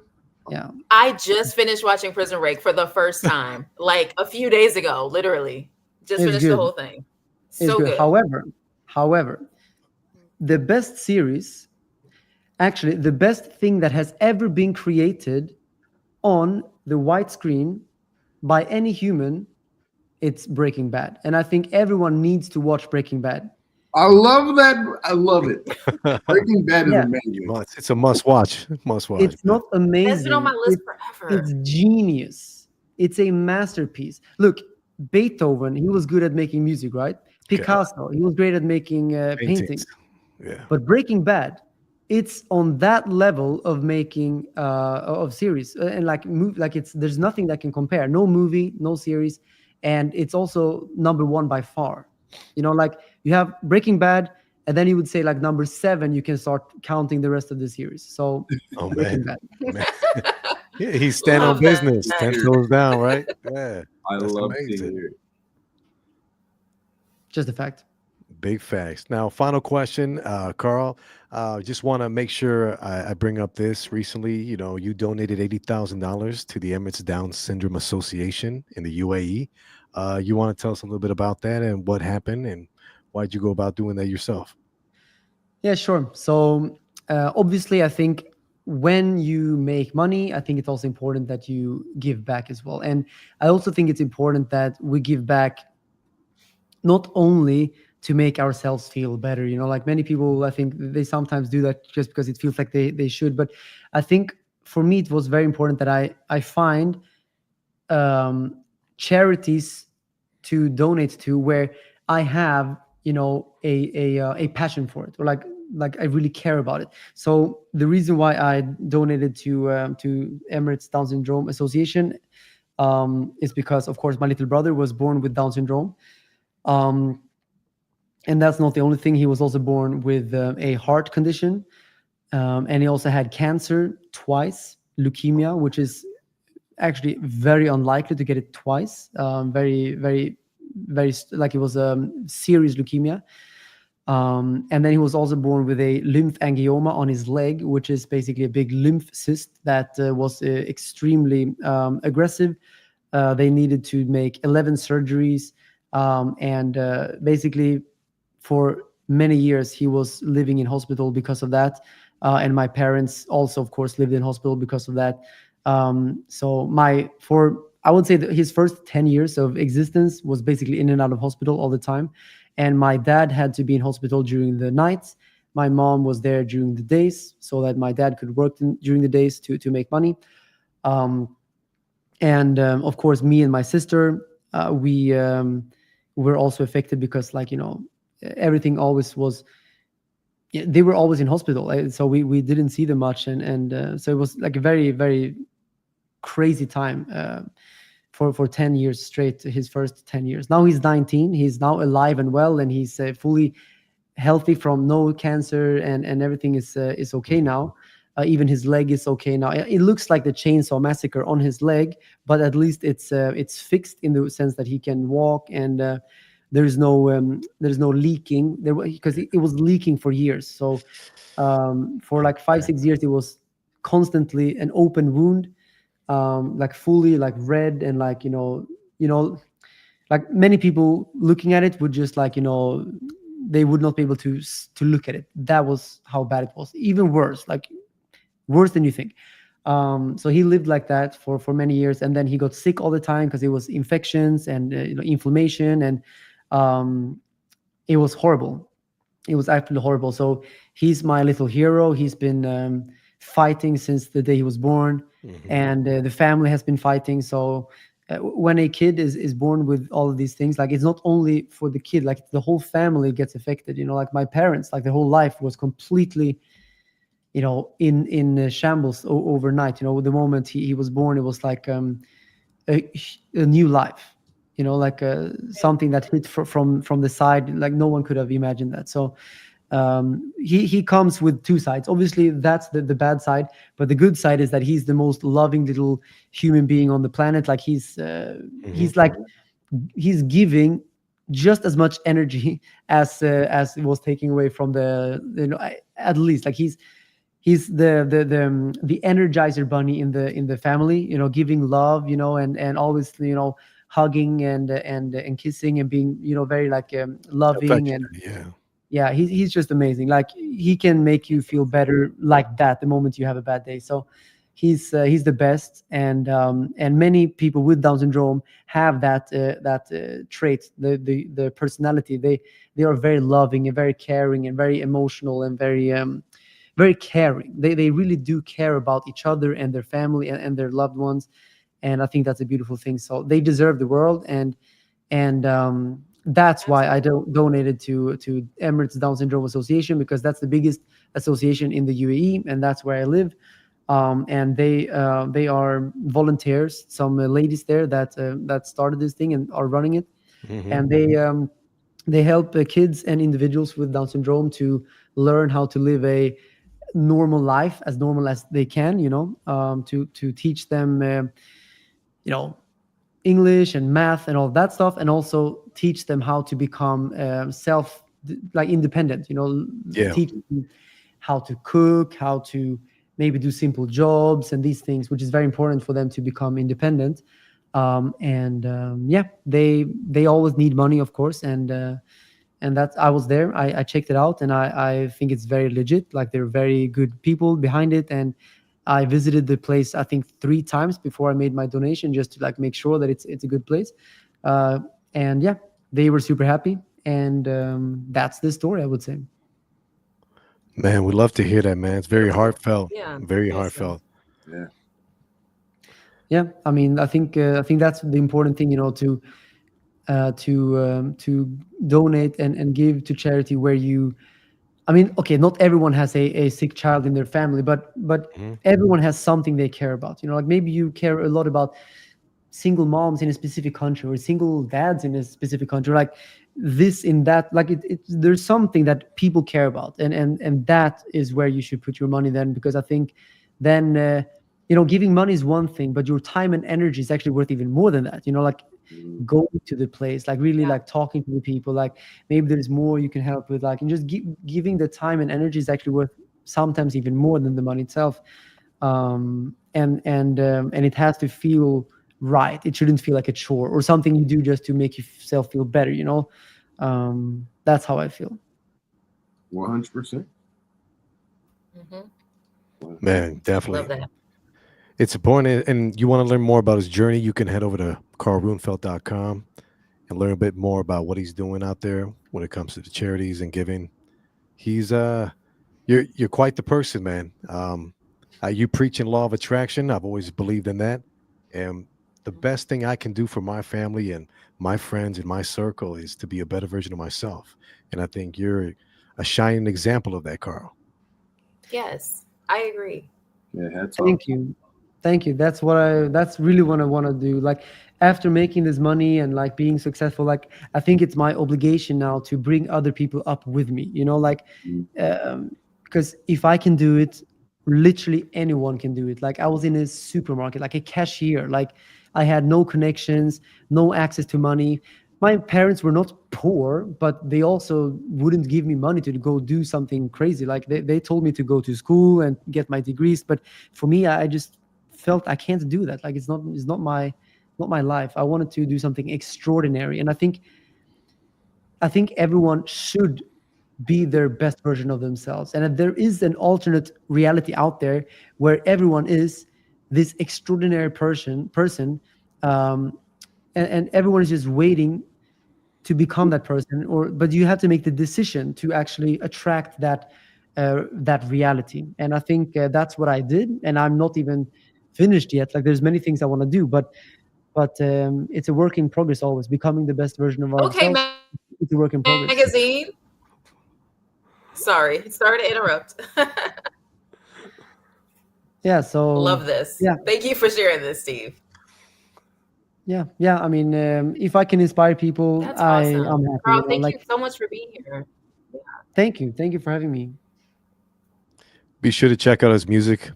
Yeah, I just finished watching Prison Break for the first time, like a few days ago, literally. Just it's finished the good. whole thing. It's So good. good. However, the best series, actually, the best thing that has ever been created on the white screen by any human, it's Breaking Bad. And I think everyone needs to watch Breaking Bad. I love that. I love it. Breaking Bad is Yeah. amazing. It's a must watch. Must watch. It's not That's been on amazing. my list It's forever. genius. It's a masterpiece. Look, Beethoven, he was good at making music, right? Picasso, he was great at making paintings. Paintings. Yeah. But Breaking Bad, it's on that level of making of series and like it's there's nothing that can compare. No movie, no series, and it's also number one by far. Like you have Breaking Bad, and then you would say like number 7. You can start counting the rest of the series. So Oh Breaking man. Bad, Man. Yeah, he's stand on Love that. business, 10 toes down, right? Yeah. I That's love to amazing. hear it. just a fact. Big facts. Now, final question, Carl. Just want to make sure I bring up this. Recently, you donated $80,000 to the Emirates Down Syndrome Association in the UAE. You want to tell us a little bit about that and what happened and why'd you go about doing that yourself? Yeah, sure. So obviously, I think when you make money, I think it's also important that you give back as well. And I also think it's important that we give back not only to make ourselves feel better. Like many people, I think they sometimes do that just because it feels like they should. But I think for me, it was very important that I find charities to donate to where I have a passion for it, or like I really care about it. So the reason why I donated to Emirates Down Syndrome Association is because, of course, my little brother was born with Down syndrome. And that's not the only thing. He was also born with a heart condition, and he also had cancer twice, leukemia, which is actually very unlikely to get it twice. Very, very, very like it was serious leukemia. And then he was also born with a lymph angioma on his leg, which is basically a big lymph cyst that was extremely aggressive. They needed to make 11 surgeries, and basically for many years he was living in hospital because of that. And my parents also, of course, lived in hospital because of that. So I would say that his first 10 years of existence was basically in and out of hospital all the time. And my dad had to be in hospital during the nights. My mom was there during the days so that my dad could work during the days to make money. And of course, me and my sister, we were also affected because everything always was, they were always in hospital. So we didn't see them much. And so it was like a very, very crazy time for 10 years straight, his first 10 years. Now he's 19. He's now alive and well, and he's fully healthy from no cancer, and everything is okay now. Even his leg is okay now. It looks like the chainsaw massacre on his leg, but at least it's fixed in the sense that he can walk. And there's no leaking there, because it was leaking for years. So for like 5 6 years it was constantly an open wound, like fully like red, and like like many people looking at it would just like they would not be able to look at it. That was how bad it was, even worse, like worse than you think. So he lived like that for many years, and then he got sick all the time because it was infections and inflammation, and um, it was horrible. It was absolutely horrible. So he's my little hero. He's been fighting since the day he was born, Hmm. and the family has been fighting. So when a kid is born with all of these things, like it's not only for the kid, like the whole family gets affected. Like my parents, like their whole life was completely in shambles overnight. The moment he was born, it was like a new life. Like something that hit from the side, like no one could have imagined that. So he comes with two sides. Obviously, that's the bad side, but the good side is that he's the most loving little human being on the planet. Like Hmm. he's giving just as much energy as it was taking away from at least like he's the energizer bunny in the family, giving love, and always hugging and kissing and being very like loving. And Affectionate, yeah. yeah, he's just amazing. Like he can make you feel better like that the moment you have a bad day. So he's the best. And many people with Down syndrome have that trait, the personality. They are very loving and very caring and very emotional and very caring. They really do care about each other and their family and their loved ones. And I think that's a beautiful thing. So they deserve the world. And that's why I donated to Emirates Down Syndrome Association, because that's the biggest association in the UAE, and that's where I live. And they are volunteers, some ladies there that started this thing and are running it. Hmm. And they help kids and individuals with Down syndrome to learn how to live a normal life, as normal as they can. To teach them you know English and math and all that stuff, and also teach them how to become self like independent. Yeah. Teach them how to cook, how to maybe do simple jobs and these things, which is very important for them to become independent. And yeah, they always need money, of course. And that's I was there. I checked it out, and I think it's very legit. Like they're very good people behind it. And I visited the place, I think, 3 times before I made my donation, just to like make sure that it's a good place. Uh, and yeah, they were super happy. And that's the story, I would say. Man, we love to hear that, man. It's very Beautiful. heartfelt. Yeah. Very Awesome. heartfelt. Yeah. Yeah, I mean, I think that's the important thing, to donate and give to charity where you. I mean, okay, not everyone has a sick child in their family, but Hmm. everyone has something they care about. Like maybe you care a lot about single moms in a specific country, or single dads in a specific country, like this in that. Like there's something that people care about, and that is where you should put your money then, because I think then giving money is one thing, but your time and energy is actually worth even more than that. Like Mm. going to the place, like really Yeah. like talking to the people, like maybe there's more you can help with, like, and just giving the time and energy is actually worth sometimes even more than the money itself. And it has to feel right. It shouldn't feel like a chore or something you do just to make yourself feel better. That's how I feel. 100%. Hmm. Man, Love definitely. that. It's important. And you want to learn more about his journey, you can head over to carlrunfeld.com and learn a bit more about what he's doing out there when it comes to the charities and giving. He's you're quite the person, man. You preach in law of attraction. I've always believed in that. And the best thing I can do for my family and my friends and my circle is to be a better version of myself. And I think you're a shining example of that, Carl. Yes, I agree. Yeah, hats off. Thank you. Thank you. That's really what I want to do. Like after making this money and like being successful, like I think it's my obligation now to bring other people up with me, like Mm. um, because if I can do it, literally anyone can do it. Like I was in a supermarket, like a cashier, like I had no connections, no access to money. my parents were not poor, but they also wouldn't give me money to go do something crazy. Like they told me to go to school and get my degrees, but for me, I just felt I can't do that. Like it's not my life. I wanted to do something extraordinary, and I think everyone should be their best version of themselves. And that there is an alternate reality out there where everyone is this extraordinary person, um, and everyone is just waiting to become that person. Or but you have to make the decision to actually attract that reality. And I think that's what I did. And I'm not even finished yet. Like there's many things I want to do, but it's a work in progress. Always becoming the best version of Okay, ourselves. It's a work in progress. magazine. Sorry to interrupt. Yeah. So Love this. Yeah. Thank you for sharing this, Steve. Yeah. I mean, if I can inspire people, That's I'm awesome. happy. Carl, You know, thank like you so much for being here. thank you for having me. Be sure to check out his music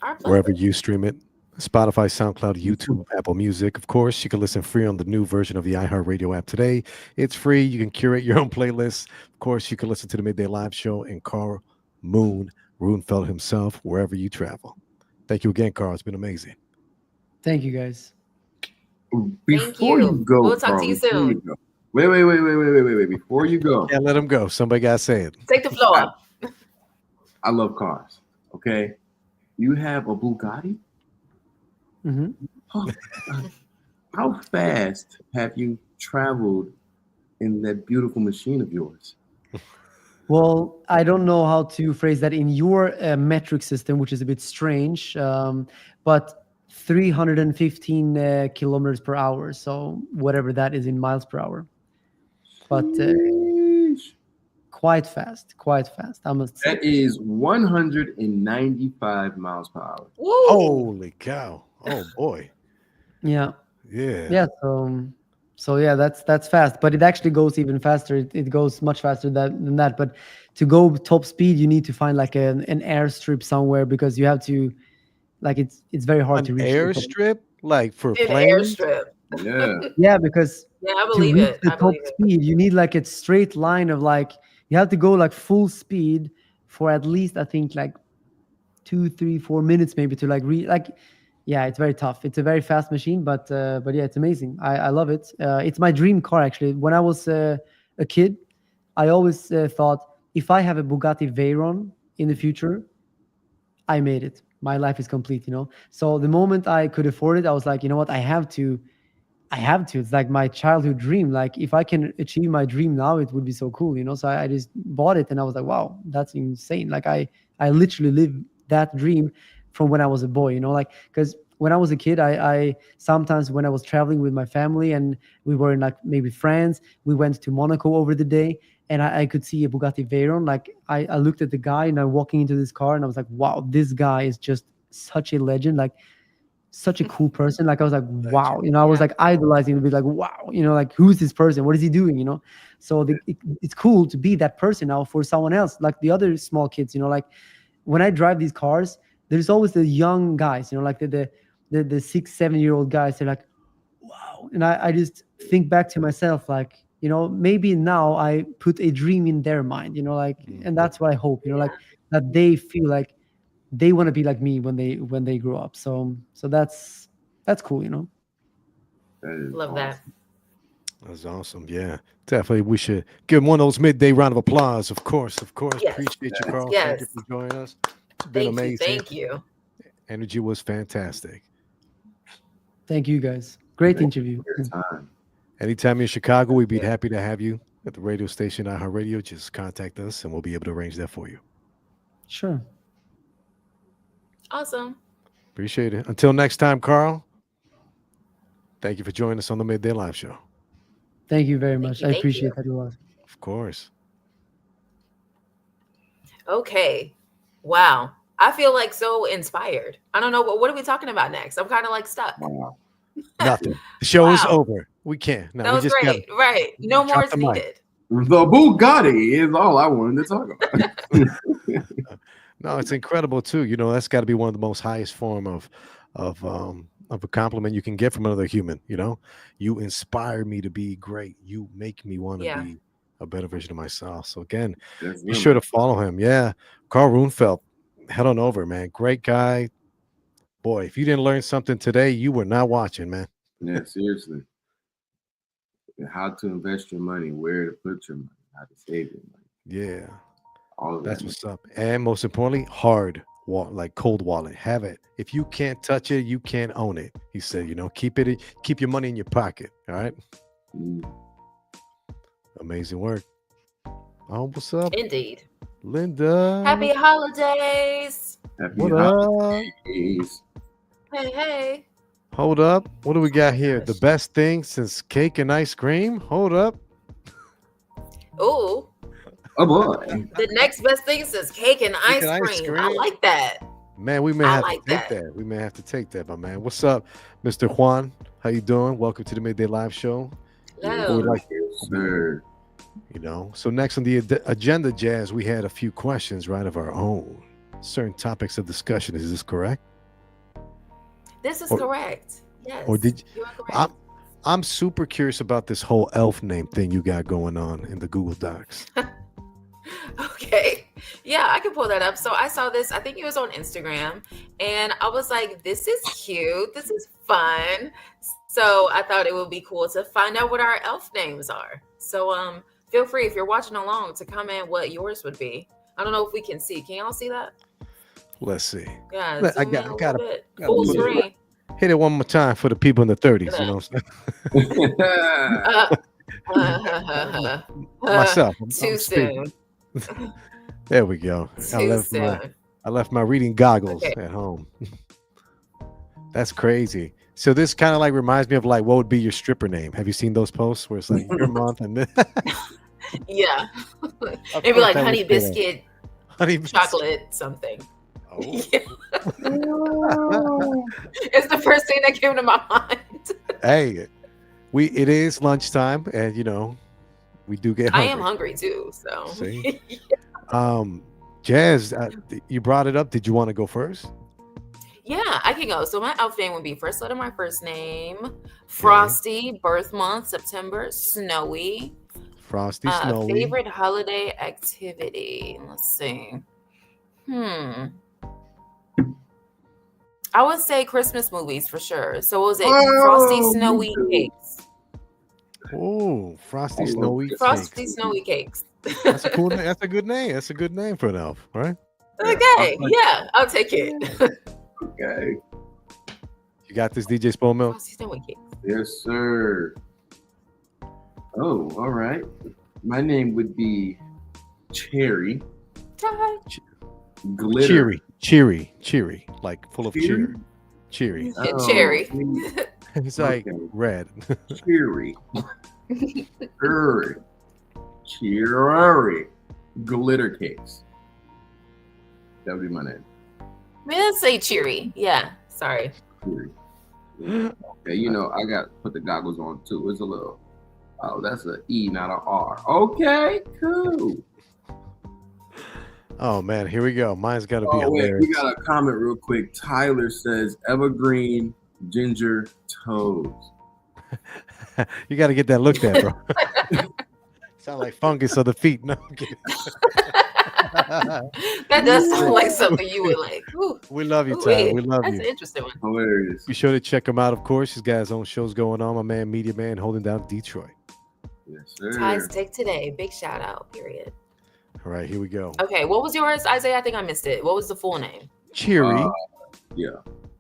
Our pleasure. wherever you stream it. Spotify, SoundCloud, YouTube, Apple Music. Of course, you can listen free on the new version of the iHeartRadio app today. It's free. You can curate your own playlist. Of course, you can listen to the Midday Live Show and Carl Moon, Runefeldt himself, wherever you travel. Thank you again, Carl. It's been amazing. Thank you, guys. Before you. you go, We'll talk to Carl, you before soon. you go. Wait. Before you go, Can't let him go. Somebody got to say it. Take the floor. I love cars. Okay. You have a Bugatti? Hmm. Oh, how fast have you traveled in that beautiful machine of yours? Well, I don't know how to phrase that in your metric system, which is a bit strange, but 315 kilometers per hour. So whatever that is in miles per hour. But Sheesh. quite fast, I must say. That is 195 miles per hour. Woo. Holy cow. Oh, boy. Yeah. Yeah. Yeah. So yeah, that's fast, but it actually goes even faster. It goes much faster than that. But to go top speed, you need to find like an airstrip somewhere, because you have to, like, it's very hard An to reach the top. airstrip? Like for An planes? airstrip. Yeah. Yeah, because Yeah, I to believe reach it. the I top believe it. speed, you need like a straight line of, like, you have to go like full speed for at least, I think, like 2, 3, 4 minutes maybe to like yeah, it's very tough. It's a very fast machine, but yeah, it's amazing. I love it. It's my dream car, actually. When I was a kid, I always thought, if I have a Bugatti Veyron in the future, I made it. My life is complete, you know. So the moment I could afford it, I was like, you know what, I have to. It's like my childhood dream. Like, if I can achieve my dream now, it would be so cool, you know. So I just bought it, and I was like, wow, that's insane. Like, I literally live that dream from when I was a boy, you know. Like, because when I was a kid, I sometimes, when I was traveling with my family and we were in, like, maybe France, we went to Monaco over the day, and I could see a Bugatti Veyron. Like, I looked at the guy, and I'm walking into this car, and I was like, wow, this guy is just such a legend. Like, such a cool person. Like, I was like, wow, you know, I was Yeah. like idolizing to be like, wow, you know, like, who's this person? What is he doing? You know? So it's cool to be that person now for someone else, like the other small kids, you know. Like, when I drive these cars, there's always the young guys, you know, like the 6, 7 year old guys. They're like, wow. And I just think back to myself, like, you know, maybe now I put a dream in their mind, you know, like, and that's what I hope, you know, like, that they feel like they want to be like me when they grow up. So that's cool, you know. That is Love that. awesome. That's awesome. Yeah. Definitely. We should give him one of those midday round of applause. Of course. Yes. Appreciate you, Carl. Yes. Thank you for joining us. It's been Thank you. amazing. Thank you. Energy was fantastic. Thank you, guys. Great interview. Your time. Anytime you're in Chicago, we'd be happy to have you at the radio station, iHeartRadio. Just contact us and we'll be able to arrange that for you. Sure. Awesome. Appreciate it. Until next time, Carl, thank you for joining us on the Midday Live Show. Thank you very much. I thank appreciate you. that a lot. Of course. Okay. Wow. I feel like so inspired. I don't know, what are we talking about next? I'm kind of like stuck. Wow. Nothing. The show is Wow. over. We can't. No, That we was just great. Right. No more drop is the mic. needed. The Bugatti is all I wanted to talk about. No, it's incredible too. You know, that's got to be one of the most highest form of of a compliment you can get from another human. You know, you inspire me to be great. You make me want to Yeah. be a better version of myself. So again, That's be him. sure to follow him. Yeah, Carl Runfeld, head on over, man. Great guy. Boy, if you didn't learn something today, you were not watching, man. Yeah, seriously. How to invest your money, where to put your money, how to save your money. Yeah, All of that's that. what's up. And most importantly, hard like cold wallet. Have it. If you can't touch it, you can't own it. He said, you know, keep your money in your pocket. All right. Mm. Amazing work. Oh, what's up, Indeed. Linda? Happy holidays. Happy What up? holidays. Hey. Hold up. What do we got here? The best thing since cake and ice cream? Hold up. Ooh. Oh boy. The next best thing is cake and ice and ice cream. I cream. like that. Man, we may I have like to take that. that. We may have to take that, my man. What's up, Mr. Juan? How you doing? Welcome to the Midday Live Show. Hello. We'd like, Yes, sir. you know. So next on the agenda, Jazz, we had a few questions right of our own. Certain topics of discussion. Is this correct? This is Or- correct. Yes. or did- you are correct? I'm super curious about this whole elf name thing you got going on in the Google Docs. Okay. Yeah, I can pull that up. So I saw this, I think it was on Instagram, and I was like, this is cute. This is fun. So I thought it would be cool to find out what our elf names are. So feel free if you're watching along to comment what yours would be. I don't know if we can see. Can y'all see that? Let's see. Yeah, I zoom got- in a I gotta- little bit. gotta Full put it- screen. Hit it one more time for the people in the 30s. You know what I'm saying? Myself. I'm Too speaking. soon. There we go. Too soon. I left my reading goggles Okay. at home. That's crazy. So this kind of like reminds me of like what would be your stripper name? Have you seen those posts where it's like your month and then Yeah. Of Maybe course like I would honey say that. biscuit, Honey biscuit. chocolate, something. Oh. Yeah. It's the first thing that came to my mind. Hey, it is lunchtime, and you know we do get I hungry. am hungry too. So See? Jazz, you brought it up. Did you want to go first? yeah, I can go. So my elf name would be first letter of my first name, Frosty, birth month, September, Snowy. Frosty, Snowy. Favorite holiday activity. Let's see. I would say Christmas movies for sure. So was it Frosty Snowy Cakes? Oh, Frosty, I love Snowy. Frosty Cakes. Snowy Cakes. That's a cool name. That's a good name. That's a good name for an elf, right? Okay, yeah, I'll take it. Okay. You got this, DJ Spoil Milk. Frosty Snowy Cakes. Yes, sir. Oh, all right. My name would be Cherry Try. Glitter. Cheery, like full of cheer. Cheery. Oh, Cherry. It's like Okay. red. Cherry. Cherry. Glitter cakes. That would be my name. Let's say cheery. Yeah, sorry. Cherry. Okay, you know, I got to put the goggles on too. It's a little, oh, that's an E, not an R. Okay, cool. Oh man, here we go. Mine's got to be Oh, wait, hilarious. we got a comment real quick. Tyler says evergreen ginger toes. You got to get that looked at, bro. Sound like fungus of the feet. No, I'm kidding. That does sound like something you would like. Ooh, We love you, ooh, Tyler. We love that's you. an interesting one. Hilarious. Be sure to check him out, of course. He's got his own shows going on. My man, Media Man, holding down Detroit. Yes, sir. Ties take today. Big shout out. Period. All right, here we go. Okay, what was yours, Isaiah? I think I missed it. What was the full name? Cheery. Yeah.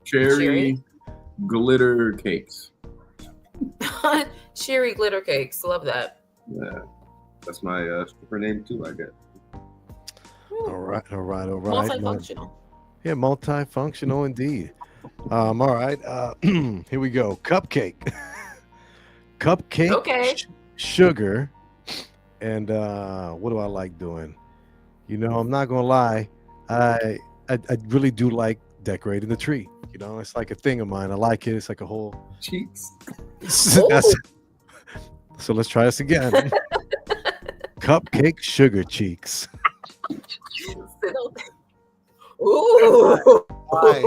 Cherry glitter cakes. Cheery glitter cakes. Love that. Yeah. That's my stripper name too, I guess. All right. Multifunctional. Yeah, multifunctional indeed. All right. Here we go. Cupcake. Cupcake. Okay. Sugar. And what do I like doing? You know, I'm not gonna lie. I really do like decorating the tree. You know, it's like a thing of mine. I like it. It's like a whole. Cheeks. That's- so let's try this again. Cupcake sugar cheeks. Ooh. Why? I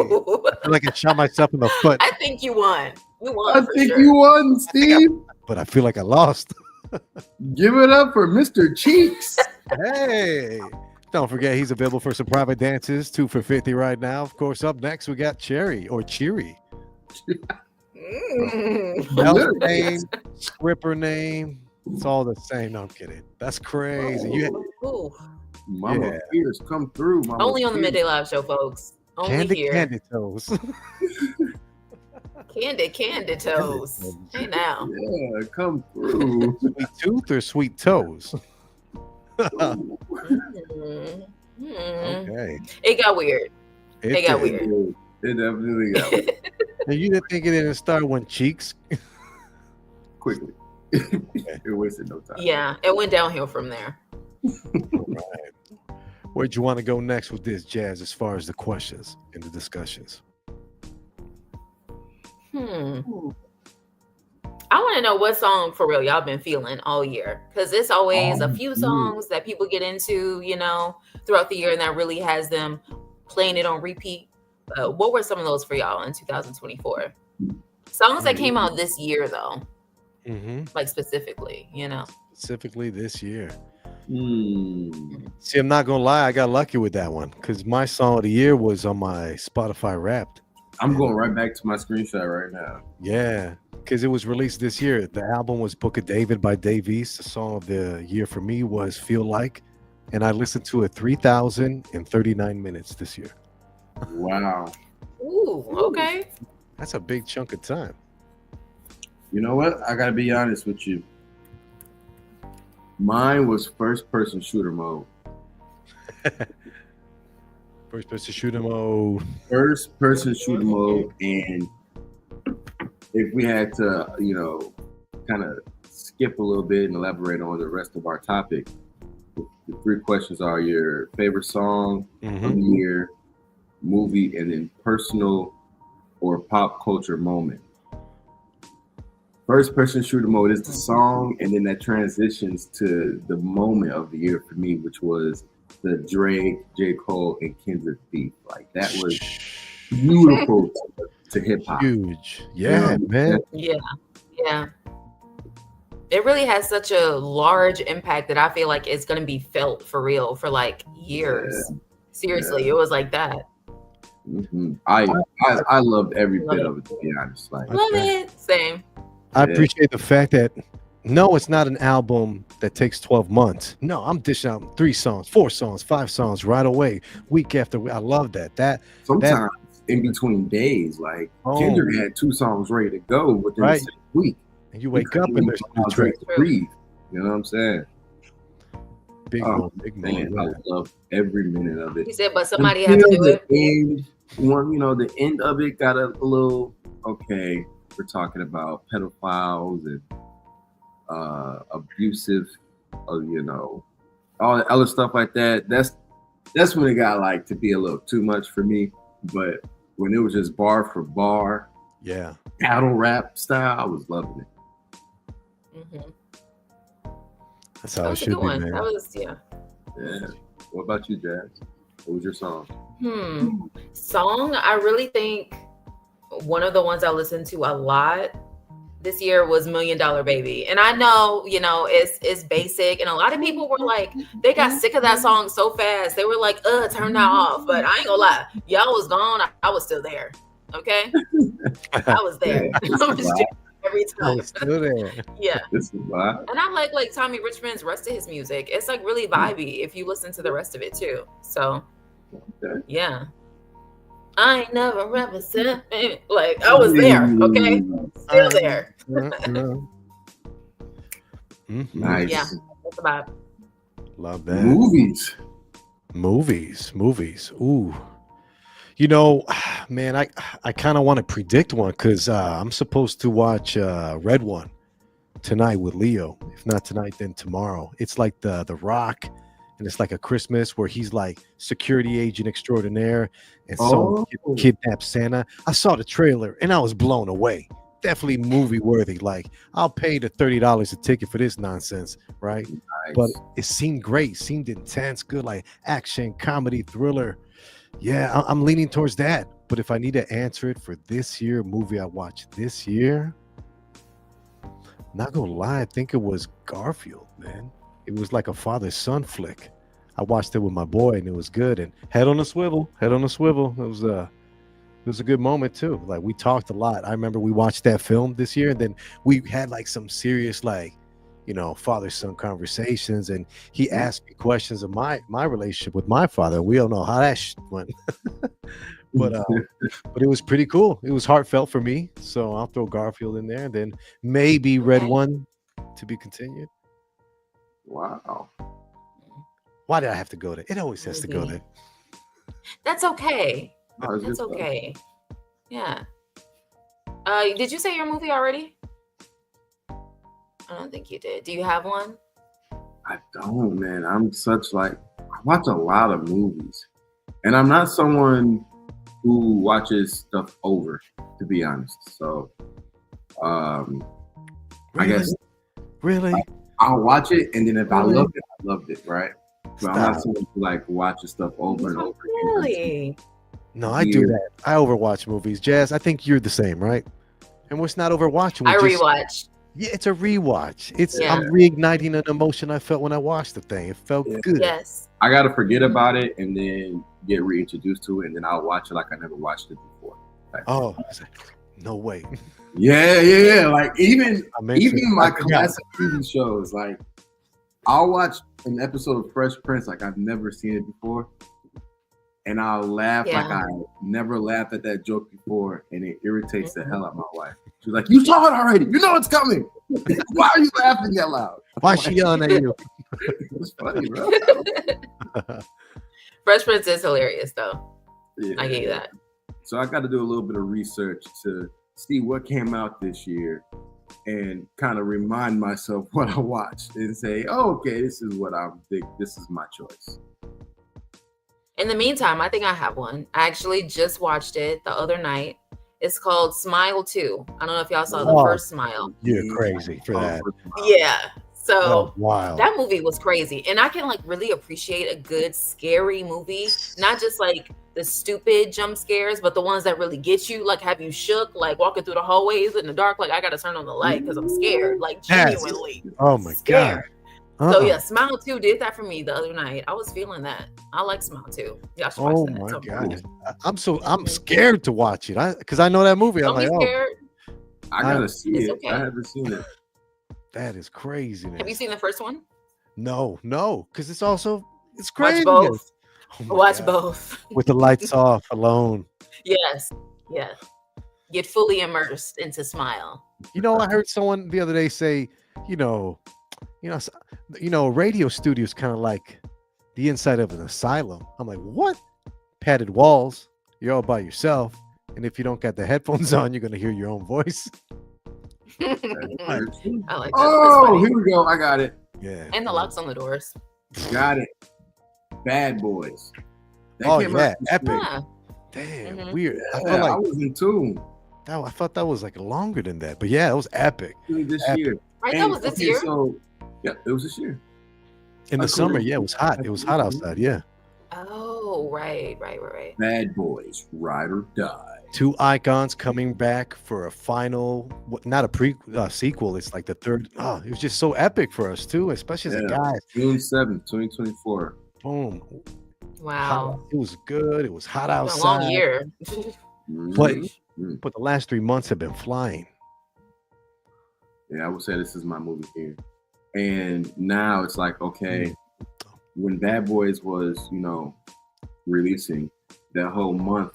feel like I shot myself in the foot, I think you won. You won. I for think sure. you won, Steve. but I feel like I lost. Give it up for Mr. Cheeks. Hey, don't forget he's available for some private dances, 2 for $50 right now. Of course, up next we got Cherry or Cheery. Mel's name, Scripper name, it's all the same. No, I'm kidding. That's crazy. Ooh. Mama Yeah. Pierce, come through. Mama Only on the Pierce. Midday Live show, folks. Only here. Candy toes. Candy toes. Hey now. Yeah, come through. Sweet tooth or sweet toes? Mm. Okay. It got weird. It got did. weird. It definitely got me And you didn't think it didn't start when Cheeks? quickly. It wasted no time. Yeah, it went downhill from there. Right. Where'd you want to go next with this, Jazz, as far as the questions and the discussions? I want to know what song for real y'all been feeling all year, because it's always a few songs that people get into, you know, throughout the year, and that really has them playing it on repeat. What were some of those for y'all in 2024? Songs that came out this year, though, like specifically, you know, Specifically this year. Mm. See, I'm not gonna lie, I got lucky with that one because my song of the year was on my Spotify Wrapped. I'm going right back to my screenshot right now. Yeah, because it was released this year. The album was Book of David by Dave East. The song of the year for me was Feel Like, and I listened to it 3,039 minutes this year. Wow. ooh, okay. That's a big chunk of time. You know what? I gotta be honest with you. Mine was first person shooter mode. First person shooter mode. First person shooter mode, and if we had to, you know, kind of skip a little bit and elaborate on the rest of our topic, the 3 questions are your favorite song of the year, movie, and then personal or pop culture moment. First person shooter mode is the song, and then that transitions to the moment of the year for me, which was the Drake, J. Cole, and Kendrick beef. Like that was beautiful to hip hop. Huge. Yeah, man. Yeah. It really has such a large impact that I feel like it's going to be felt for real for like years. Yeah. Seriously, Yeah. it was like that. I loved every Love bit it. of it, to be honest. Like, Love it. Same. I appreciate the fact that no, it's not an album that takes 12 months. No, I'm dishing out 3 songs, 4 songs, 5 songs right away, week after week. I love that. sometimes in between days, like Kendrick had 2 songs ready to go within the same week. And you wake up and there's new tracks. Breathe. You know what I'm saying? Big Man, moment. I love every minute of it. He said, but somebody had to do it. End, you know, the end of it got a little, okay, we're talking about pedophiles and abusive, you know, all the other stuff like that. That's when it got like to be a little too much for me. But when it was just bar for bar, Yeah. battle rap style, I was loving it. That's how That it was a should good be, one. man. That was, yeah. Yeah. What about you, Jazz? What was your song? Song, I really think one of the ones I listened to a lot this year was $1 Million Baby. And I know, you know, it's basic. And a lot of people were like, they got sick of that song so fast. They were like, turn that off. But I ain't gonna lie. Y'all was gone. I was still there. Okay? I was there. I was just every I time. was still there. Yeah. This is wild. And I like Tommy Richmond's rest of his music. It's like really vibey if you listen to the rest of it too. So yeah. I ain't never represent like I was there, okay? Still there. Nice. Yeah, that's about it. Love that. Movies. Ooh. You know, man, I kind of want to predict one because I'm supposed to watch Red One tonight with Leo. If not tonight, then tomorrow. It's like the Rock, and it's like a Christmas where he's like security agent extraordinaire, and so kidnaps Santa. I saw the trailer and I was blown away. Definitely movie worthy. Like I'll pay the $30 a ticket for this nonsense, right? Nice. But it seemed great, seemed intense, good, like action, comedy, thriller. Yeah, I'm leaning towards that. But if I need to answer it for this year, movie I watched this year, not gonna lie, I think it was Garfield, man. It was like a father-son flick. I watched it with my boy, and it was good. And head on a swivel, head on a swivel. It was a good moment too. Like we talked a lot. I remember we watched that film this year, and then we had like some serious, like, father-son conversations. And he asked me questions of my relationship with my father. We don't know how that went, but but it was pretty cool. It was heartfelt for me, so I'll throw Garfield in there, and then maybe Red Okay. One to be continued. Wow. Why did I have to go there? It always has to go Maybe. there. That's okay. Oh, it's That's good stuff. okay. Yeah. Did you say your movie already? I don't think you did. Do you have one? I don't, man. I'm such like I watch a lot of movies, and I'm not someone who watches stuff over, to be honest. So, I Really? guess Really? I'll watch it, and then if I Really? loved it, I loved it, right? But I'm not Stop. someone who like watches stuff over and Not over again. really. No, I do Yeah. that. I overwatch movies. Jazz, I think you're the same, right? And it's not overwatching. I We just rewatch. Yeah, it's a rewatch. Yeah. I'm reigniting an emotion I felt when I watched the thing. It felt Yeah. good. Yes. I gotta forget about it and then get reintroduced to it, and then I'll watch it like I never watched it before. Like, Oh, I was like, no way. yeah. Like even I mentioned- my I forgot. classic TV shows, like I'll watch an episode of Fresh Prince like I've never seen it before, and I'll laugh like Yeah. I never laughed at that joke before, and it irritates the hell out of my wife. She's like, "You saw it already. You know it's coming. Why are you laughing that loud?" Why she yelling at you? It's funny, bro. Fresh Prince is hilarious, though. Yeah. I get that. So I got to do a little bit of research to see what came out this year and kind of remind myself what I watched and say, oh, okay, this is what I'm think. This is my choice. In the meantime, I think I have one. I actually just watched it the other night. It's called Smile 2. I don't know if y'all saw the Oh. first Smile. You're crazy for that. Yeah. So Oh, wow. that movie was crazy. And I can like really appreciate a good scary movie. Not just like the stupid jump scares, but the ones that really get you, like have you shook, like walking through the hallways in the dark, like I gotta turn on the light because I'm scared. Like Yes. genuinely Oh my scared. God. So Uh-uh. yeah, Smile 2 did that for me the other night. I was feeling that. I like Smile 2. Y'all should watch Oh that. my So- God. I'm scared to watch it. Because I know that movie. I'm Don't be like, oh, scared. I gotta see It's it. okay. I haven't seen it. that is craziness. Have you seen the first one? No, because it's Watch crazy. both. Oh my Watch God. both. With the lights off alone. Yes. Yes. Get fully immersed into Smile. I heard someone the other day say, radio studio is kind of like the inside of an asylum. I'm like, what? Padded walls. You're all by yourself, and if you don't got the headphones on, you're gonna hear your own voice. I like that. Oh, Oh, here we go. I got it. Yeah. and the locks on the doors. Got it. Bad Boys. That Oh came out yeah, this epic. year. Yeah. Damn, Mhm. weird. I Yeah, felt I like was in tune I thought that was like longer than that, but yeah, it was epic this Epic. year. Right, that And, was this okay, year. So, yeah, it was this year. in the Oh, summer. cool. Yeah, it was hot. It was hot outside. Yeah, Oh, right. Bad Boys, Ride or Die. two icons coming back for a final, not a sequel. It's like the third. Oh, it was just so epic for us too, especially as a Yeah. guy. June 7th, 2024. Boom. Wow. It was good. It was hot It's been a long outside. year. But Mhm. but the last 3 months have been flying. Yeah, I would say this is my movie here. And now it's like, okay, when Bad Boys was, releasing that whole month,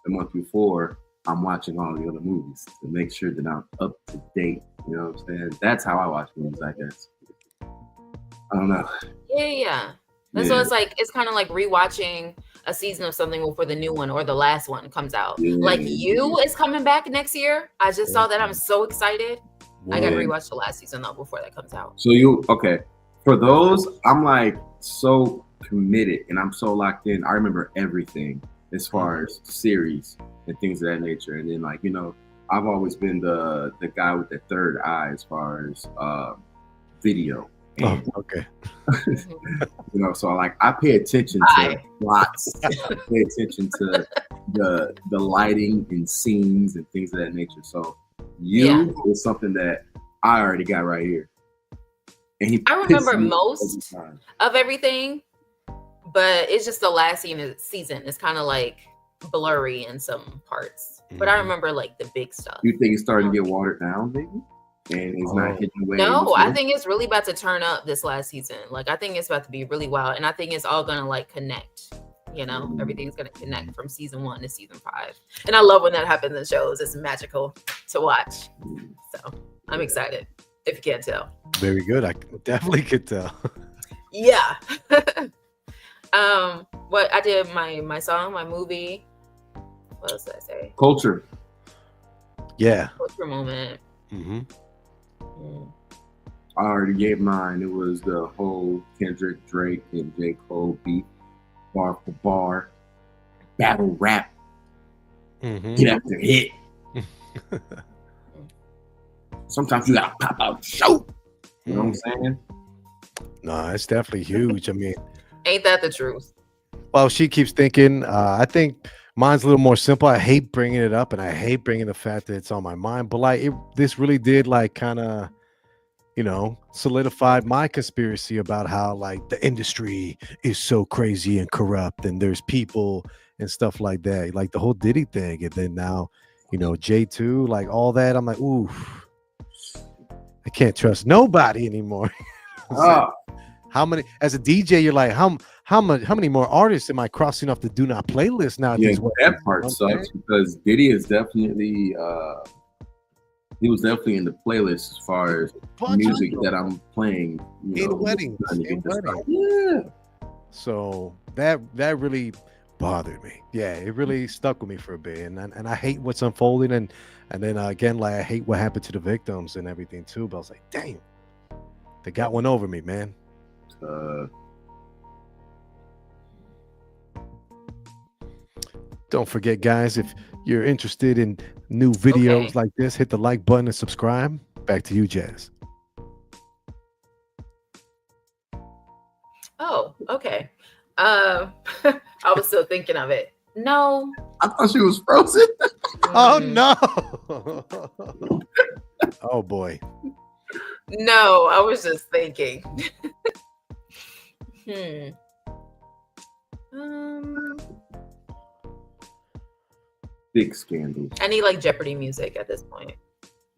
the month before, I'm watching all the other movies to make sure that I'm up to date. You know what I'm saying? That's how I watch movies, I guess. I don't know. Yeah. And so it's kind of like rewatching a season of something before the new one or the last one comes out. Yeah. Like You is coming back next year. I just saw that. I'm so excited. I gotta Yeah. rewatch the last season though before that comes out. So okay. For those, I'm like so committed and I'm so locked in. I remember everything as far as series and things of that nature. And then I've always been the guy with the third eye as far as video. Oh, okay. You know, so like I pay attention to Hi. plots. I pay attention to the lighting and scenes and things of that nature. So you is something that I already got right here. And he I remember pissed me most every time. of everything, but it's just the last season is kind of like blurry in some parts. But I remember like the big stuff. You think it's starting to get watered down, maybe? And it's not hitting the way. No, I think it's really about to turn up this last season. Like I think it's about to be really wild, and I think it's all gonna like connect. You know, everything's gonna connect from season 1 to season 5, and I love when that happens in shows. It's magical to watch. So I'm excited. If you can't tell. Very good. I definitely could tell. Yeah. What I did my song, my movie. What else did I say? Culture. Yeah. Culture moment. Mm-hmm. I already gave mine. It was the whole Kendrick, Drake, and J. Cole beat, bar for bar, battle rap, hit after hit. Sometimes you gotta pop out show. You know what I'm saying? No, it's definitely huge. I mean, Ain't that the truth? well, she keeps thinking. I think mine's a little more simple. I hate bringing it up, and I hate bringing the fact that it's on my mind. But like, this really did like kind of, you know, solidified my conspiracy about how like the industry is so crazy and corrupt, and there's people and stuff like that, like the whole Diddy thing, and then now, you know, J2, like all that. I'm like, ooh, I can't trust nobody anymore. How many, as a DJ, you're like, how many more artists am I crossing off the do not playlist now? Yeah, that part sucks because Diddy is definitely he was definitely in the playlist as far as music that I'm playing in weddings. Yeah. So that really bothered me. Yeah, it really stuck with me for a bit, and I hate what's unfolding, and then again, like I hate what happened to the victims and everything too. But I was like, damn, they got one over me, man. Don't forget, guys, if you're interested in new videos like this, hit the like button and subscribe. Back to you, Jazz. Oh, okay. I was still thinking of it. No. I thought she was frozen. Oh no. Oh boy. No, I was just thinking. Big scandals. I need like Jeopardy music at this point.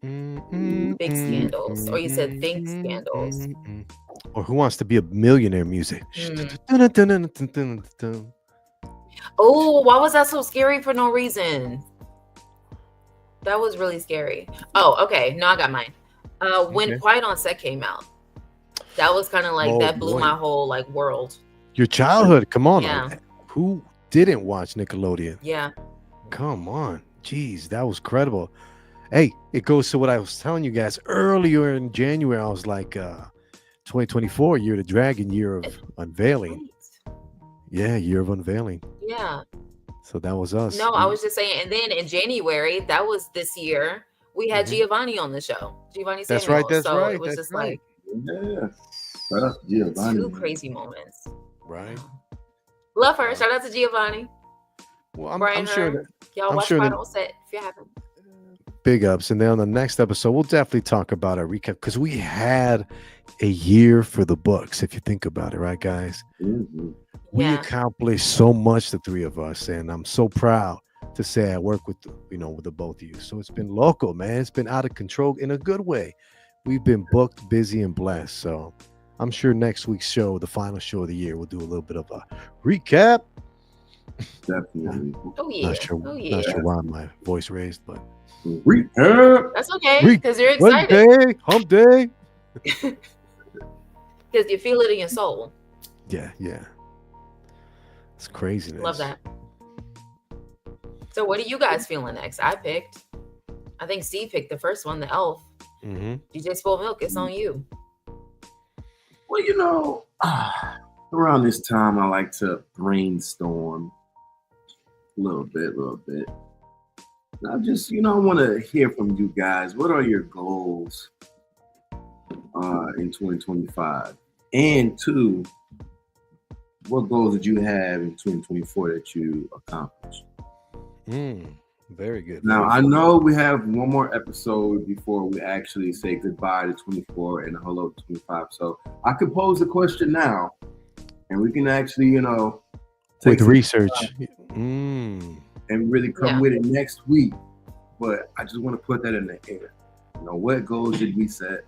Big scandals. Or you said think scandals. Or Who Wants to Be a Millionaire music. Oh, why was that so scary for no reason? That was really scary. Oh, okay. No, I got mine. When Quiet on Set came out, that was kind of like that blew my whole like world. Your childhood. Come on. Yeah. Who didn't watch Nickelodeon? Yeah. Come on. Jeez, that was credible. Hey, it goes to what I was telling you guys earlier in January. I was like, 2024, Year of the Dragon, year of unveiling. Yeah, year of unveiling. Yeah. So that was us. No, I was just saying. And then in January, that was this year, we had Giovanni on the show. Giovanni Samuels. That's right. That's so right. It was that's just right. like Shout out to Giovanni. two crazy moments. Right. Love her. Shout out to Giovanni. Well, Brian I'm sure Hearn. that Y'all I'm watch sure Quiet that- on Set if you haven't. big ups. And then on the next episode, we'll definitely talk about a recap because we had a year for the books, if you think about it, right, guys? We accomplished so much, the three of us, and I'm so proud to say I work with with the both of you. So it's been local, man. It's been out of control in a good way. We've been booked, busy, and blessed. So I'm sure next week's show, the final show of the year, we'll do a little bit of a recap. Definitely. Oh yeah. Not sure why my voice raised, but recap. That's okay because you're excited. Wednesday, hump day. Because you feel it in your soul. Yeah. It's craziness. Love that. So what are you guys feeling next? I think Steve picked the first one, the Elf. DJ Spoiled Milk, it's on you. Well, around this time, I like to brainstorm a little bit. I just, I want to hear from you guys. What are your goals in 2025? And two, what goals did you have in 2024 that you accomplished? Very good. Now, I know we have one more episode before we actually say goodbye to 24 and hello to 25. So I could pose the question now, and we can actually, With research. and really come with it next week. But I just want to put that in the air. What goals did we set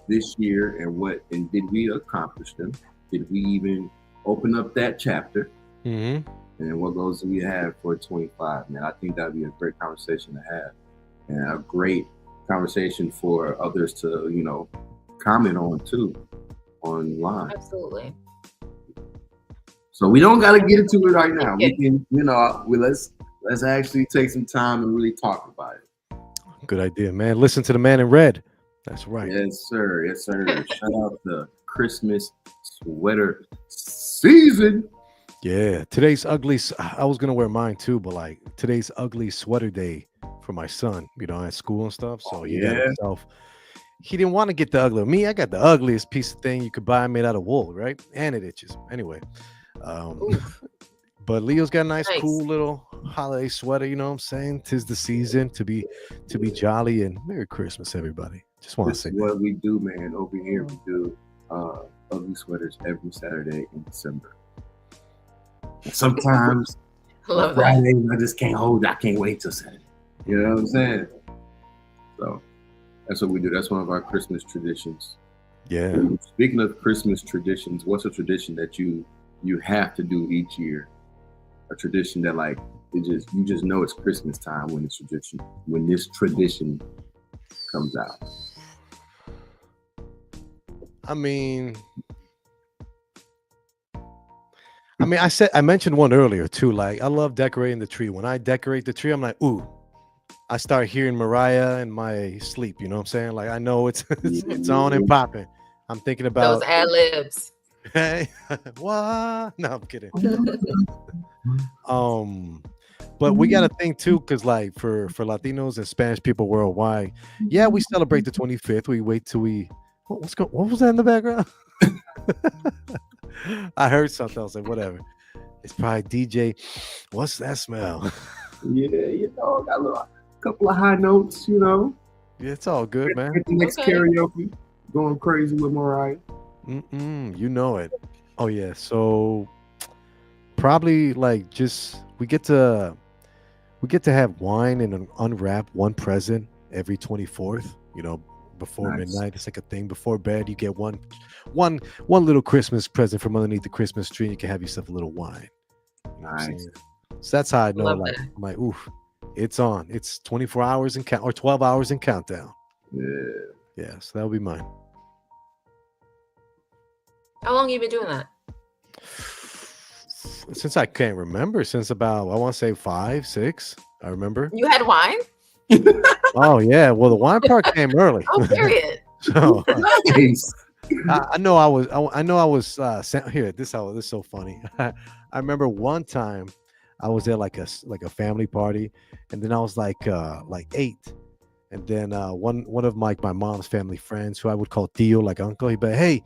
this year, and did we accomplish them? Did we even open up that chapter? Mm-hmm. And what goals do we have for 25? Man, I think that'd be a great conversation to have, and a great conversation for others to, comment on too, online. Absolutely. So we don't got to get into it right now. We can, let's actually take some time and really talk about it. Good idea, man. Listen to the man in red. That's right. Yes, sir. Yes, sir. Shout out to Christmas sweater season. Yeah, today's ugly. I was gonna wear mine too, but like today's ugly sweater day for my son, at school and stuff. So he got himself. He didn't want to get the ugly. Me, I got the ugliest piece of thing you could buy made out of wool, right? And it itches. Anyway, but Leo's got a nice, cool little holiday sweater. You know what I'm saying? 'Tis the season to be jolly, and Merry Christmas, everybody. Just want to say what we do, man. Over here, we do ugly sweaters every Saturday in December. Sometimes Friday, I just can't hold it. I can't wait till Saturday. You know what I'm saying? So that's what we do. That's one of our Christmas traditions. Yeah. And speaking of Christmas traditions, what's a tradition that you have to do each year? A tradition that you just know it's Christmas time when this tradition comes out. I mentioned one earlier too. Like, I love decorating the tree. When I decorate the tree, I'm like, ooh, I start hearing Mariah in my sleep. You know what I'm saying? Like, I know it's on and popping. I'm thinking about those ad libs. Hey, what? No, I'm kidding. But we got to think too, because like for Latinos and Spanish people worldwide, yeah, we celebrate the 25th. We wait till what was that in the background? I heard something. I was like, whatever. It's probably DJ. What's that smell? Yeah, got a couple of high notes, Yeah, it's all good, man. Get the next karaoke, going crazy with Mariah. You know it. Oh yeah. So probably we get to have wine and unwrap one present every 24th. Before midnight. It's like a thing. Before bed, you get one little Christmas present from underneath the Christmas tree. And you can have yourself a little wine. Nice. So that's how I know. I'm like, oof, it's on. It's 24 hours and 12 hours and countdown. Yeah. So that'll be mine. How long have you been doing that? Since I can't remember. Since about, I want to say 5, 6. I remember. You had wine? Oh yeah. Well, the wine part came early. Oh, period. So Nice. I know I was here. This is so funny. I remember one time I was at like a family party, and then I was like 8, and then one of my mom's family friends, who I would call Tio, like uncle, he'd be like, hey,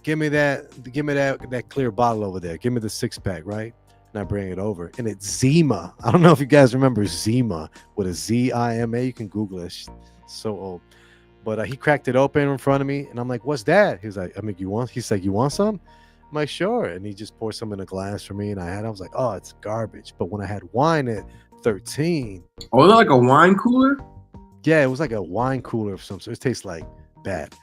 give me that clear bottle over there. Give me the 6-pack, right? And I bring it over, and it's Zima. I don't know if you guys remember Zima with a Zima. You can Google it. It's so old. But he cracked it open in front of me, and I'm like, "What's that?" He's like, He's like, "You want some?" I'm like, "Sure." And he just poured some in a glass for me, and I was like, "Oh, it's garbage." But when I had wine at 13, oh, is that like a wine cooler? Yeah, it was like a wine cooler of some sort. It tastes like bad.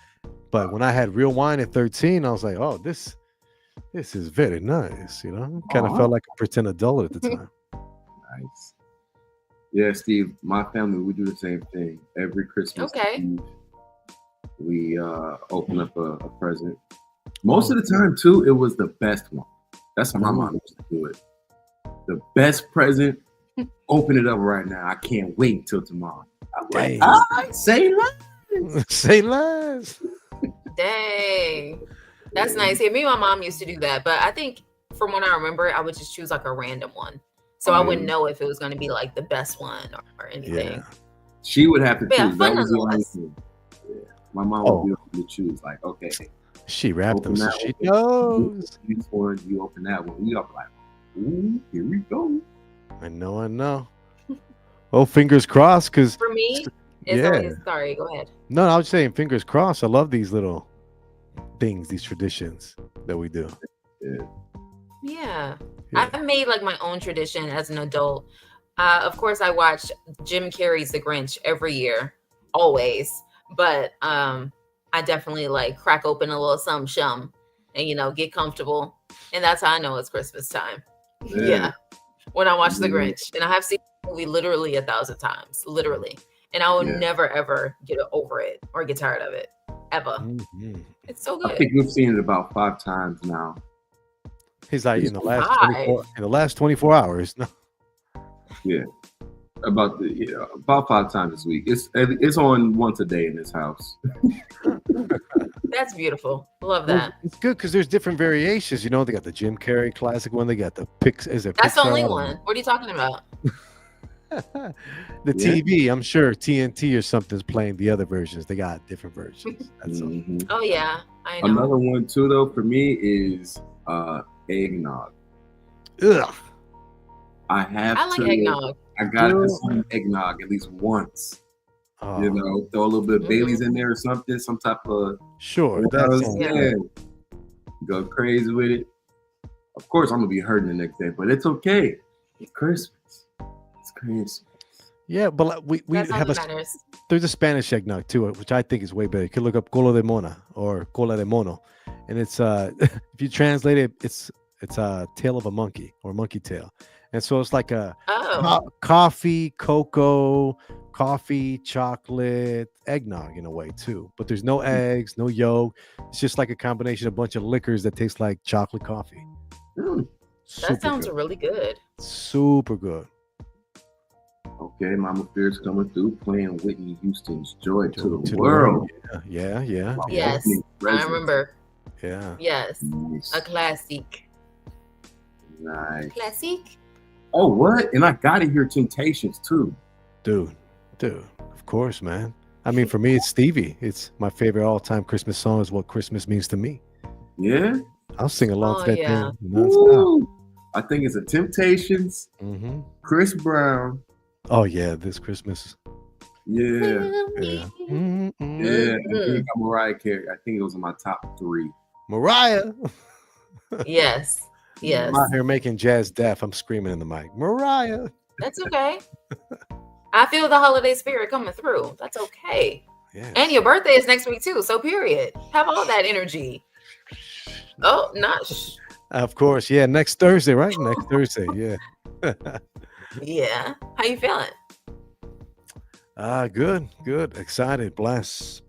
But when I had real wine at 13, I was like, "Oh, this is very nice." Kind of felt like a pretend adult at the time. Nice. Yeah, Steve, my family, we do the same thing every Christmas Eve. We open up a present. Most of the time, too, it was the best one. That's how my mom used to do it. The best present, open it up right now. I can't wait until tomorrow. I'm like, all right, say less. Say less. Dang. That's nice. Yeah, me and my mom used to do that. But I think from what I remember, I would just choose like a random one. So I wouldn't know if it was going to be like the best one or anything. Yeah. She would have to choose. Yeah, That was the only thing. Yeah. My mom would be you choose. Like, okay, She wrapped them open so that she one. knows. This one, you open that one. We are like, ooh, here we go. I know. Oh, fingers crossed, because For me, it's yeah. always sorry. Go ahead. No, I was saying fingers crossed. I love these little things, these traditions that we do. Yeah. Yeah. Yeah. I've made like my own tradition as an adult. Of course, I watch Jim Carrey's The Grinch every year, always. But I definitely like crack open a little some shum and get comfortable, and that's how I know it's Christmas time. Yeah, when I watch The Grinch, and I have seen the movie literally 1,000 times, literally, and I will never ever get over it or get tired of it ever. Mhm. It's so I good. think we've seen it about 5 times now. He's like in the last 5. 24 hours. No. Yeah. About 5 times this week. It's on once a day in this house. That's beautiful. Love Well, that. it's good because there's different variations. You know, they got the Jim Carrey classic one. They got the Is it That's the only Pixar? one. What are you talking about? The Yeah. TV, I'm sure TNT or something's playing the other versions. They got different versions. That's all. Mhm. Oh yeah, I know. Another one too, though, for me is eggnog. Ugh. I like eggnog. I gotta Dude. consume eggnog at least once. Oh, You know, throw a little bit of Mhm. Bailey's in there or something, some type of sure. That's Yeah. Go crazy with it. Of course, I'm gonna be hurting the next day, but it's okay. It's Christmas. It's Christmas. yeah, but like, we That's all have that matters. there's a Spanish eggnog too, which I think is way better. You can look up cola de mona or cola de mono, and it's if you translate it, it's a tail of a monkey or monkey tail, and so it's like a Oh, coffee, cocoa, coffee, chocolate, eggnog in a way too. But there's no eggs, no yolk. It's just like a combination of a bunch of liquors that taste like chocolate coffee. Mm. that sounds good. really good. Super good. Okay, Mama Fear's coming through, playing Whitney Houston's "Joy to the To World." Yeah. Yes, Opening I presents. remember. Yeah. Yes, Nice. a classic. Nice. Classic. Oh, what? And I gotta hear Temptations too. Dude, of course, man. I mean, for me, it's Stevie. It's my favorite all-time Christmas song. Is what Christmas means to me. Yeah. I'll sing along Oh, to that yeah. thing nonstop. Woo. I think it's the Temptations, Hmm. Chris Brown. Oh yeah, this Christmas. Yeah. Yeah. Yeah. Mm-mm. And then you got Mariah Carey. I think it was in my top 3. Mariah. Yes, yes. I'm out here making jazz deaf. I'm screaming in the mic. Mariah. That's okay. I feel the holiday spirit coming through. That's okay. Yeah. And your birthday is next week too. So period. Have all that energy. Oh, not. Of course. Yeah. Next Thursday, right? Next Thursday. Yeah. Yeah. How you feeling? Good. Excited. Blessed.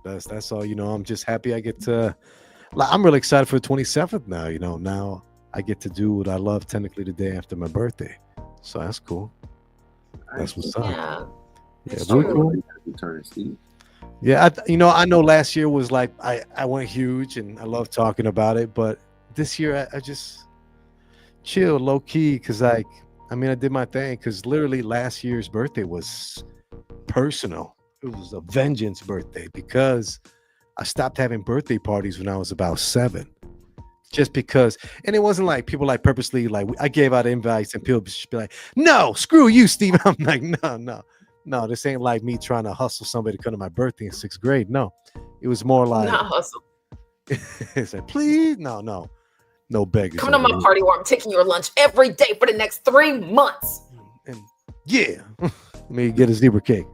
That's all. You know, I'm just happy I get to. I'm really excited for the 27th now. You know, now I get to do what I love technically the day after my birthday. So that's cool. That's what's up. Yeah. Yeah, It's we're true. cool. Return Steve. Yeah, I know last year was like I went huge and I love talking about it, but this year I just chill low key because I did my thing because literally last year's birthday was personal. It was a vengeance birthday because I stopped having birthday parties when I was about 7. Just because, and it wasn't like people like purposely like I gave out invites and people should be like, no, screw you, Steve. I'm like, no, this ain't like me trying to hustle somebody to come to my birthday in 6th grade. No, it was more like, Not hustle. it's like, please, no beggars. Come to over my here. party where I'm taking your lunch every day for the next 3 months. And yeah, let me get a zebra cake.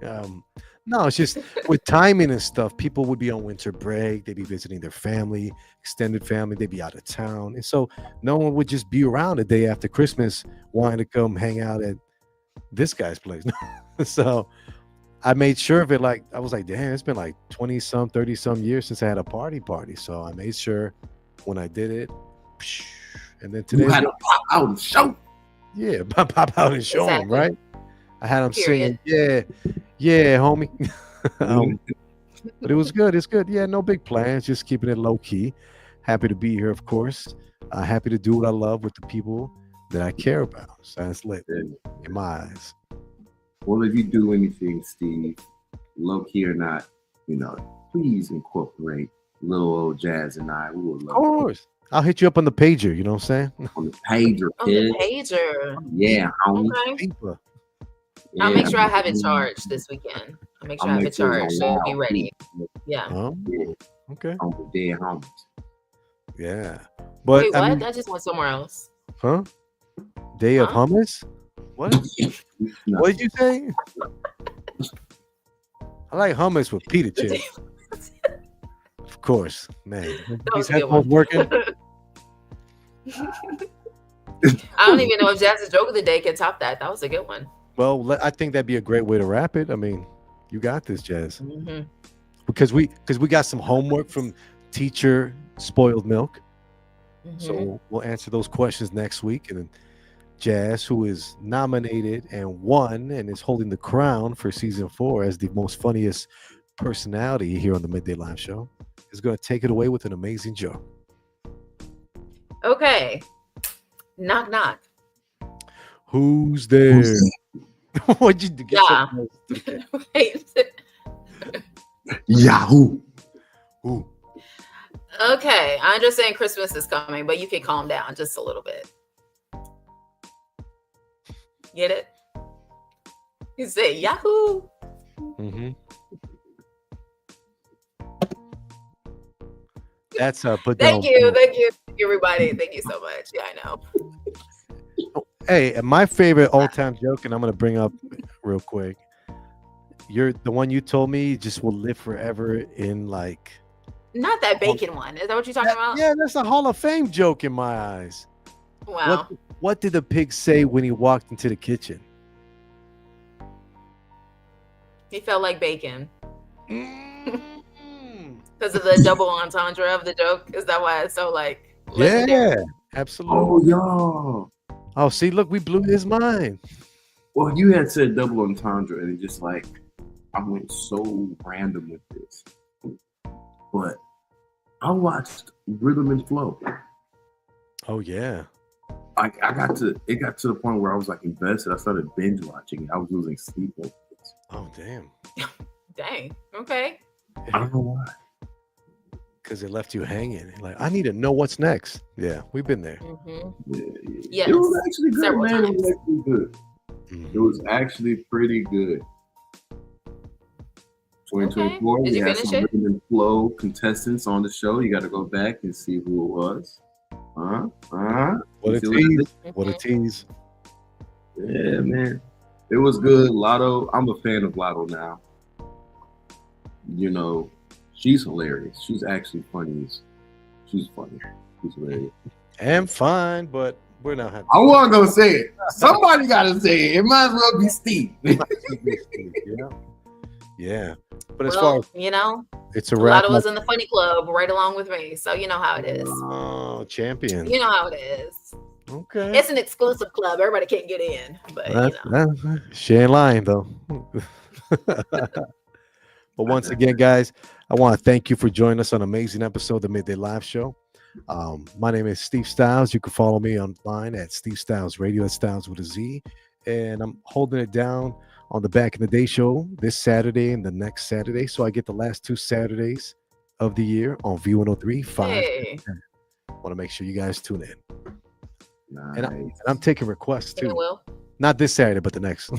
No, it's just with timing and stuff. People would be on winter break. They'd be visiting their family, extended family. They'd be out of town, and so no one would just be around the day after Christmas wanting to come hang out at this guy's place. So I made sure of it. Like I was like, damn, it's been like 20-some, 30-some years since I had a party. So I made sure when I did it, and then today, You had to pop out and show. yeah, pop out and show them, Exactly. right? I had them singing, Period. yeah, homie. But it was good. It's good. Yeah, no big plans. Just keeping it low key. Happy to be here, of course. Happy to do what I love with the people that I care about. So that's lit in my eyes. Well, if you do anything, Steve, low key or not, you know, please incorporate little old Jazz and I. We would Of love it. course. I'll hit you up on the pager. You know what I'm saying? On the pager, On the kids. pager. Yeah, homie. Okay. Paper. I'll Yeah, make sure I have it charged this weekend. I'll make sure I have it sure it's charged on so it'll be loud, ready. too. Yeah. Oh, Yeah, okay. on the dead homies. Yeah. But Wait, I what? mean, That just went somewhere else. huh? Day of Huh? hummus? What? No. What did you say? I like hummus with pita chips. Of course, man. was These a good headphones one. working? I don't even know if Jazz's joke of the day can top that. That was a good one. Well, I think that'd be a great way to wrap it. I mean, you got this, Jazz. Mm-hmm. Because we got some homework from teacher Spoiled Milk. Mm-hmm. So we'll answer those questions next week. And then Jazz, who is nominated and won and is holding the crown for season 4 as the most funniest personality here on the Midday Live Show, is going to take it away with an amazing joke. Okay. Knock knock. Who's there? What'd you do? Get Yeah. so close to the camera. Wait. Yahoo! Ooh. Okay. I understand Christmas is coming, but you can calm down just a little bit. Get it? You say Yahoo. Mm-hmm. That's put down. Thank you, everybody. Thank you so much. Yeah, I know. Hey, and my favorite all-time joke, and I'm gonna bring up real quick. You're the one you told me just will live forever in like. Not that bacon one. Is that what you're talking about? Yeah, that's a Hall of Fame joke in my eyes. Wow. What did the pig say when he walked into the kitchen? He felt like bacon. Mm. Because of the double entendre of the joke. Is that why it's so like legendary? Yeah, absolutely. Oh, y'all. Oh, see, look, we blew his mind. Well, you had said double entendre, and it just like I went so random with this. But I watched Rhythm and Flow. Oh yeah. It got to the point where I was like invested. I started binge watching it. I was losing sleep over this. Oh damn. Dang. Okay. I don't know why. Because it left you hanging. Like, I need to know what's next. Yeah, we've been there. Mm-hmm. Yeah. Yes. It was actually good, Several man. It times. was actually good. Mhm. It was actually pretty good. 2024. Okay. Did We you had finish some it? Rhythm and Flow contestants on the show. You got to go back and see who it was. What a See what I did? tease. What a tease. Yeah, man. It was good. Lotto, I'm a fan of Lotto now. You know, she's hilarious. She's actually funny. She's funny. She's hilarious. And fine, but we're not happy. I wasn't gonna say it. Somebody gotta say it. It might as well be Steve. Yeah. Yeah. But as far Well, as you know, it's a a wrap. lot of us in the funny club right along with me. So you know how it is. Oh, champion. You know how it is. Okay. It's an exclusive club. Everybody can't get in. But you know. She ain't lying though. But once again, guys, I want to thank you for joining us on an amazing episode of the Midday Live Show. My name is Steve Styles. You can follow me online at Steve Styles Radio. That's Styles with a Z. And I'm holding it down on the Back in the Day show this Saturday and the next Saturday. So I get the last 2 Saturdays of the year on V103, 5. Hey. Want to make sure you guys tune in. Nice. And I'm taking requests You too. will. Not this Saturday, but the next.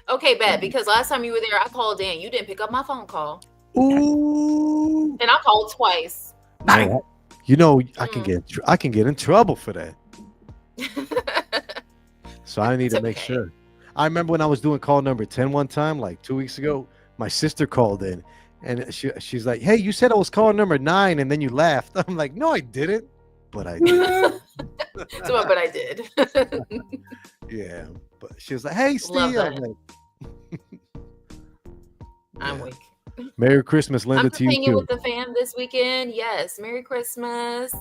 Okay, bet. Because last time you were there, I called in. You didn't pick up my phone call. Ooh. And I called twice. You know, I can get in trouble for that. So I need to make okay. sure. I remember when I was doing call number 10 one time, like 2 weeks ago, my sister called in and she's like, "Hey, you said I was calling number 9 and then you laughed." I'm like, "No, I didn't." But I did. But I did. Yeah. But she was like, "Hey, Steve." Love I'm that. like, I'm yeah. weak. Merry Christmas, Linda, I'm to you hanging too. with the fam this weekend. Yes. Merry Christmas.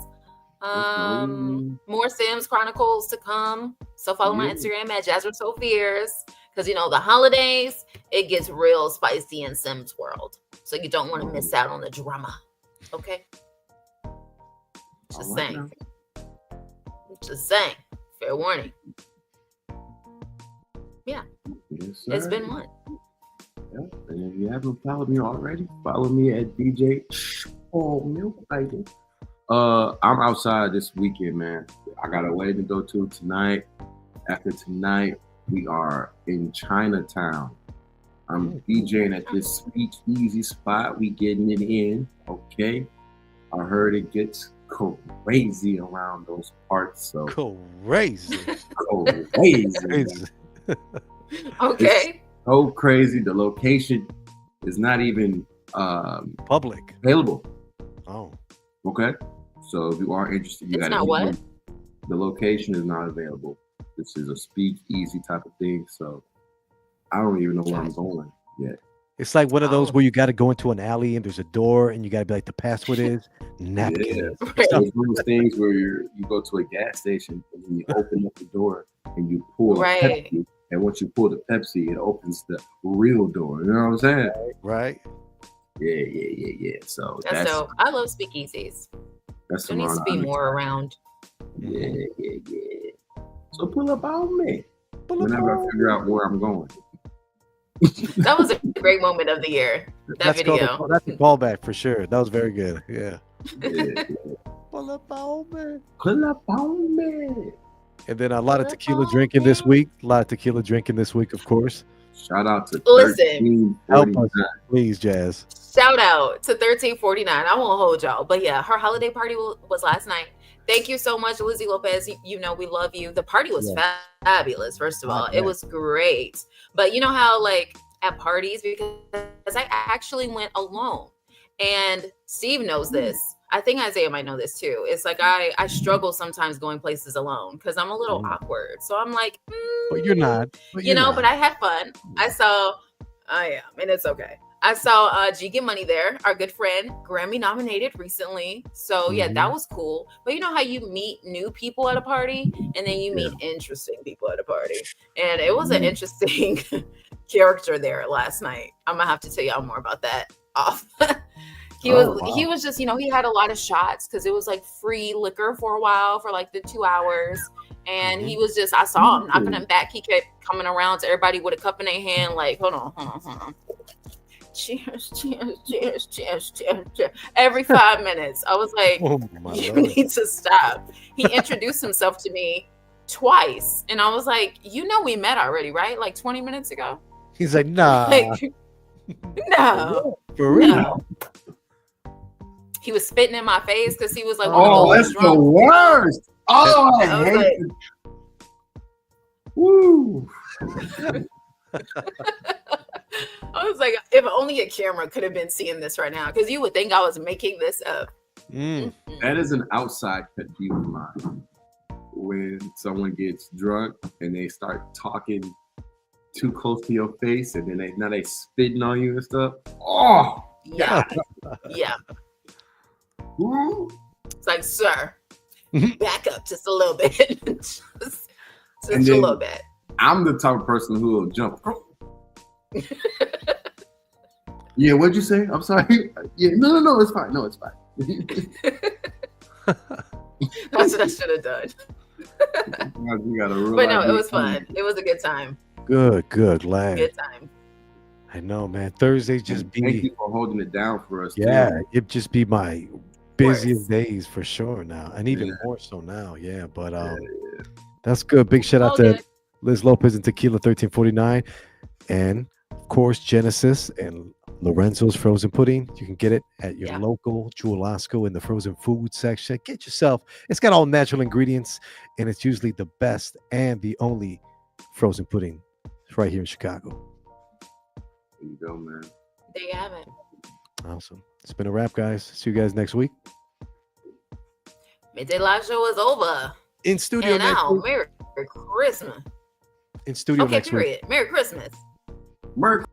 More Sims Chronicles to come. So follow my Yeah. Instagram at Jasmine So Fierce. Because you know the holidays, it gets real spicy in Sims world. So you don't want to miss out on the drama. Okay? Just All right saying. now. Just saying. Fair warning. Yes, It's sir. been one. Yeah. And if you haven't followed me already, follow me at DJ Milk. I'm outside this weekend, man. I got a wedding to go to tonight. After tonight, we are in Chinatown. I'm DJing at this speakeasy spot. We getting it in, okay? I heard it gets crazy around those parts. So Crazy. Crazy. Okay. It's so crazy. The location is not even Public. available. Oh. Okay. So if you are interested, you It's gotta not what? The location is not available. This is a speakeasy type of thing. So I don't even know where I'm going yet. It's like one of those Oh. where you got to go into an alley and there's a door and you got to be like, the password is napkin. Yeah. It's one of those things where you go to a gas station and then you open up the door and you pull a Right. Pepsi. And once you pull the Pepsi, it opens the real door. You know what I'm saying? Right? Yeah. So That's dope. I love speakeasies. that's There needs to be more around. Yeah. So pull up on me whenever I figure out where I'm going. That was a great moment of the year. That video. That's a callback for sure. That was very good. Yeah. Yeah. Pull up on me. Pull up on me. And then a lot of tequila drinking this week. A lot of tequila drinking this week, of course. Shout out to Listen. Help us, 1349. please, Jazz. Shout out to 1349. I won't hold y'all. But yeah, her holiday party was last night. Thank you so much, Lizzie Lopez. You know we love you. The party was fabulous, first of all. It was great. But you know how, like, at parties, because I actually went alone. And Steve knows this. I think Isaiah might know this too. It's like I struggle sometimes going places alone because I'm a little awkward. So I'm like, But you're not. But I had fun. I am, and it's okay. I saw G Get Money there, our good friend, Grammy nominated recently. So yeah, that was cool. But you know how you meet new people at a party and then you meet interesting people at a party. And it was an interesting character there last night. I'm gonna have to tell y'all more about that off. He was just, he had a lot of shots because it was like free liquor for a while for like the 2 hours. And he was just, I saw him knocking him back. He kept coming around to everybody with a cup in their hand, like, hold on. Cheers. Every 5 minutes. I was like, you need to stop. He introduced himself to me twice. And I was like, we met already, right? Like 20 minutes ago. He's like, nah. No. For real? No. He was spitting in my face because he was like, that's the worst. Oh, I hate it. Woo. I was like, if only a camera could have been seeing this right now, because you would think I was making this up. That is an outside pet peeve of mine. When someone gets drunk and they start talking too close to your face, and then they spitting on you and stuff. Oh, yeah. It's like, sir, back up just a little bit. just a little bit. I'm the type of person who will jump. Yeah, what'd you say? I'm sorry. Yeah, no, it's fine. No, it's fine. That's what I should have done. But no, it was fun. It was a good time. Good. Glad. Good time. I know, man. Thursdays just be. Thank you for holding it down for us. Yeah, too. it just be my busiest days for sure now, and even more so now. Yeah, but that's good. Big shout out to Liz Lopez and Tequila 1349, and of course Genesis and Lorenzo's Frozen Pudding. You can get it at your local Jewel-Osco in the frozen food section. Get yourself. It's got all natural ingredients, and it's usually the best and the only frozen pudding right here in Chicago. There you go, man. There you have it. Awesome. It's been a wrap, guys. See you guys next week. Midday Live Show is over. In studio and next now, week. Merry Christmas. In studio next week. Merry Christmas. Merry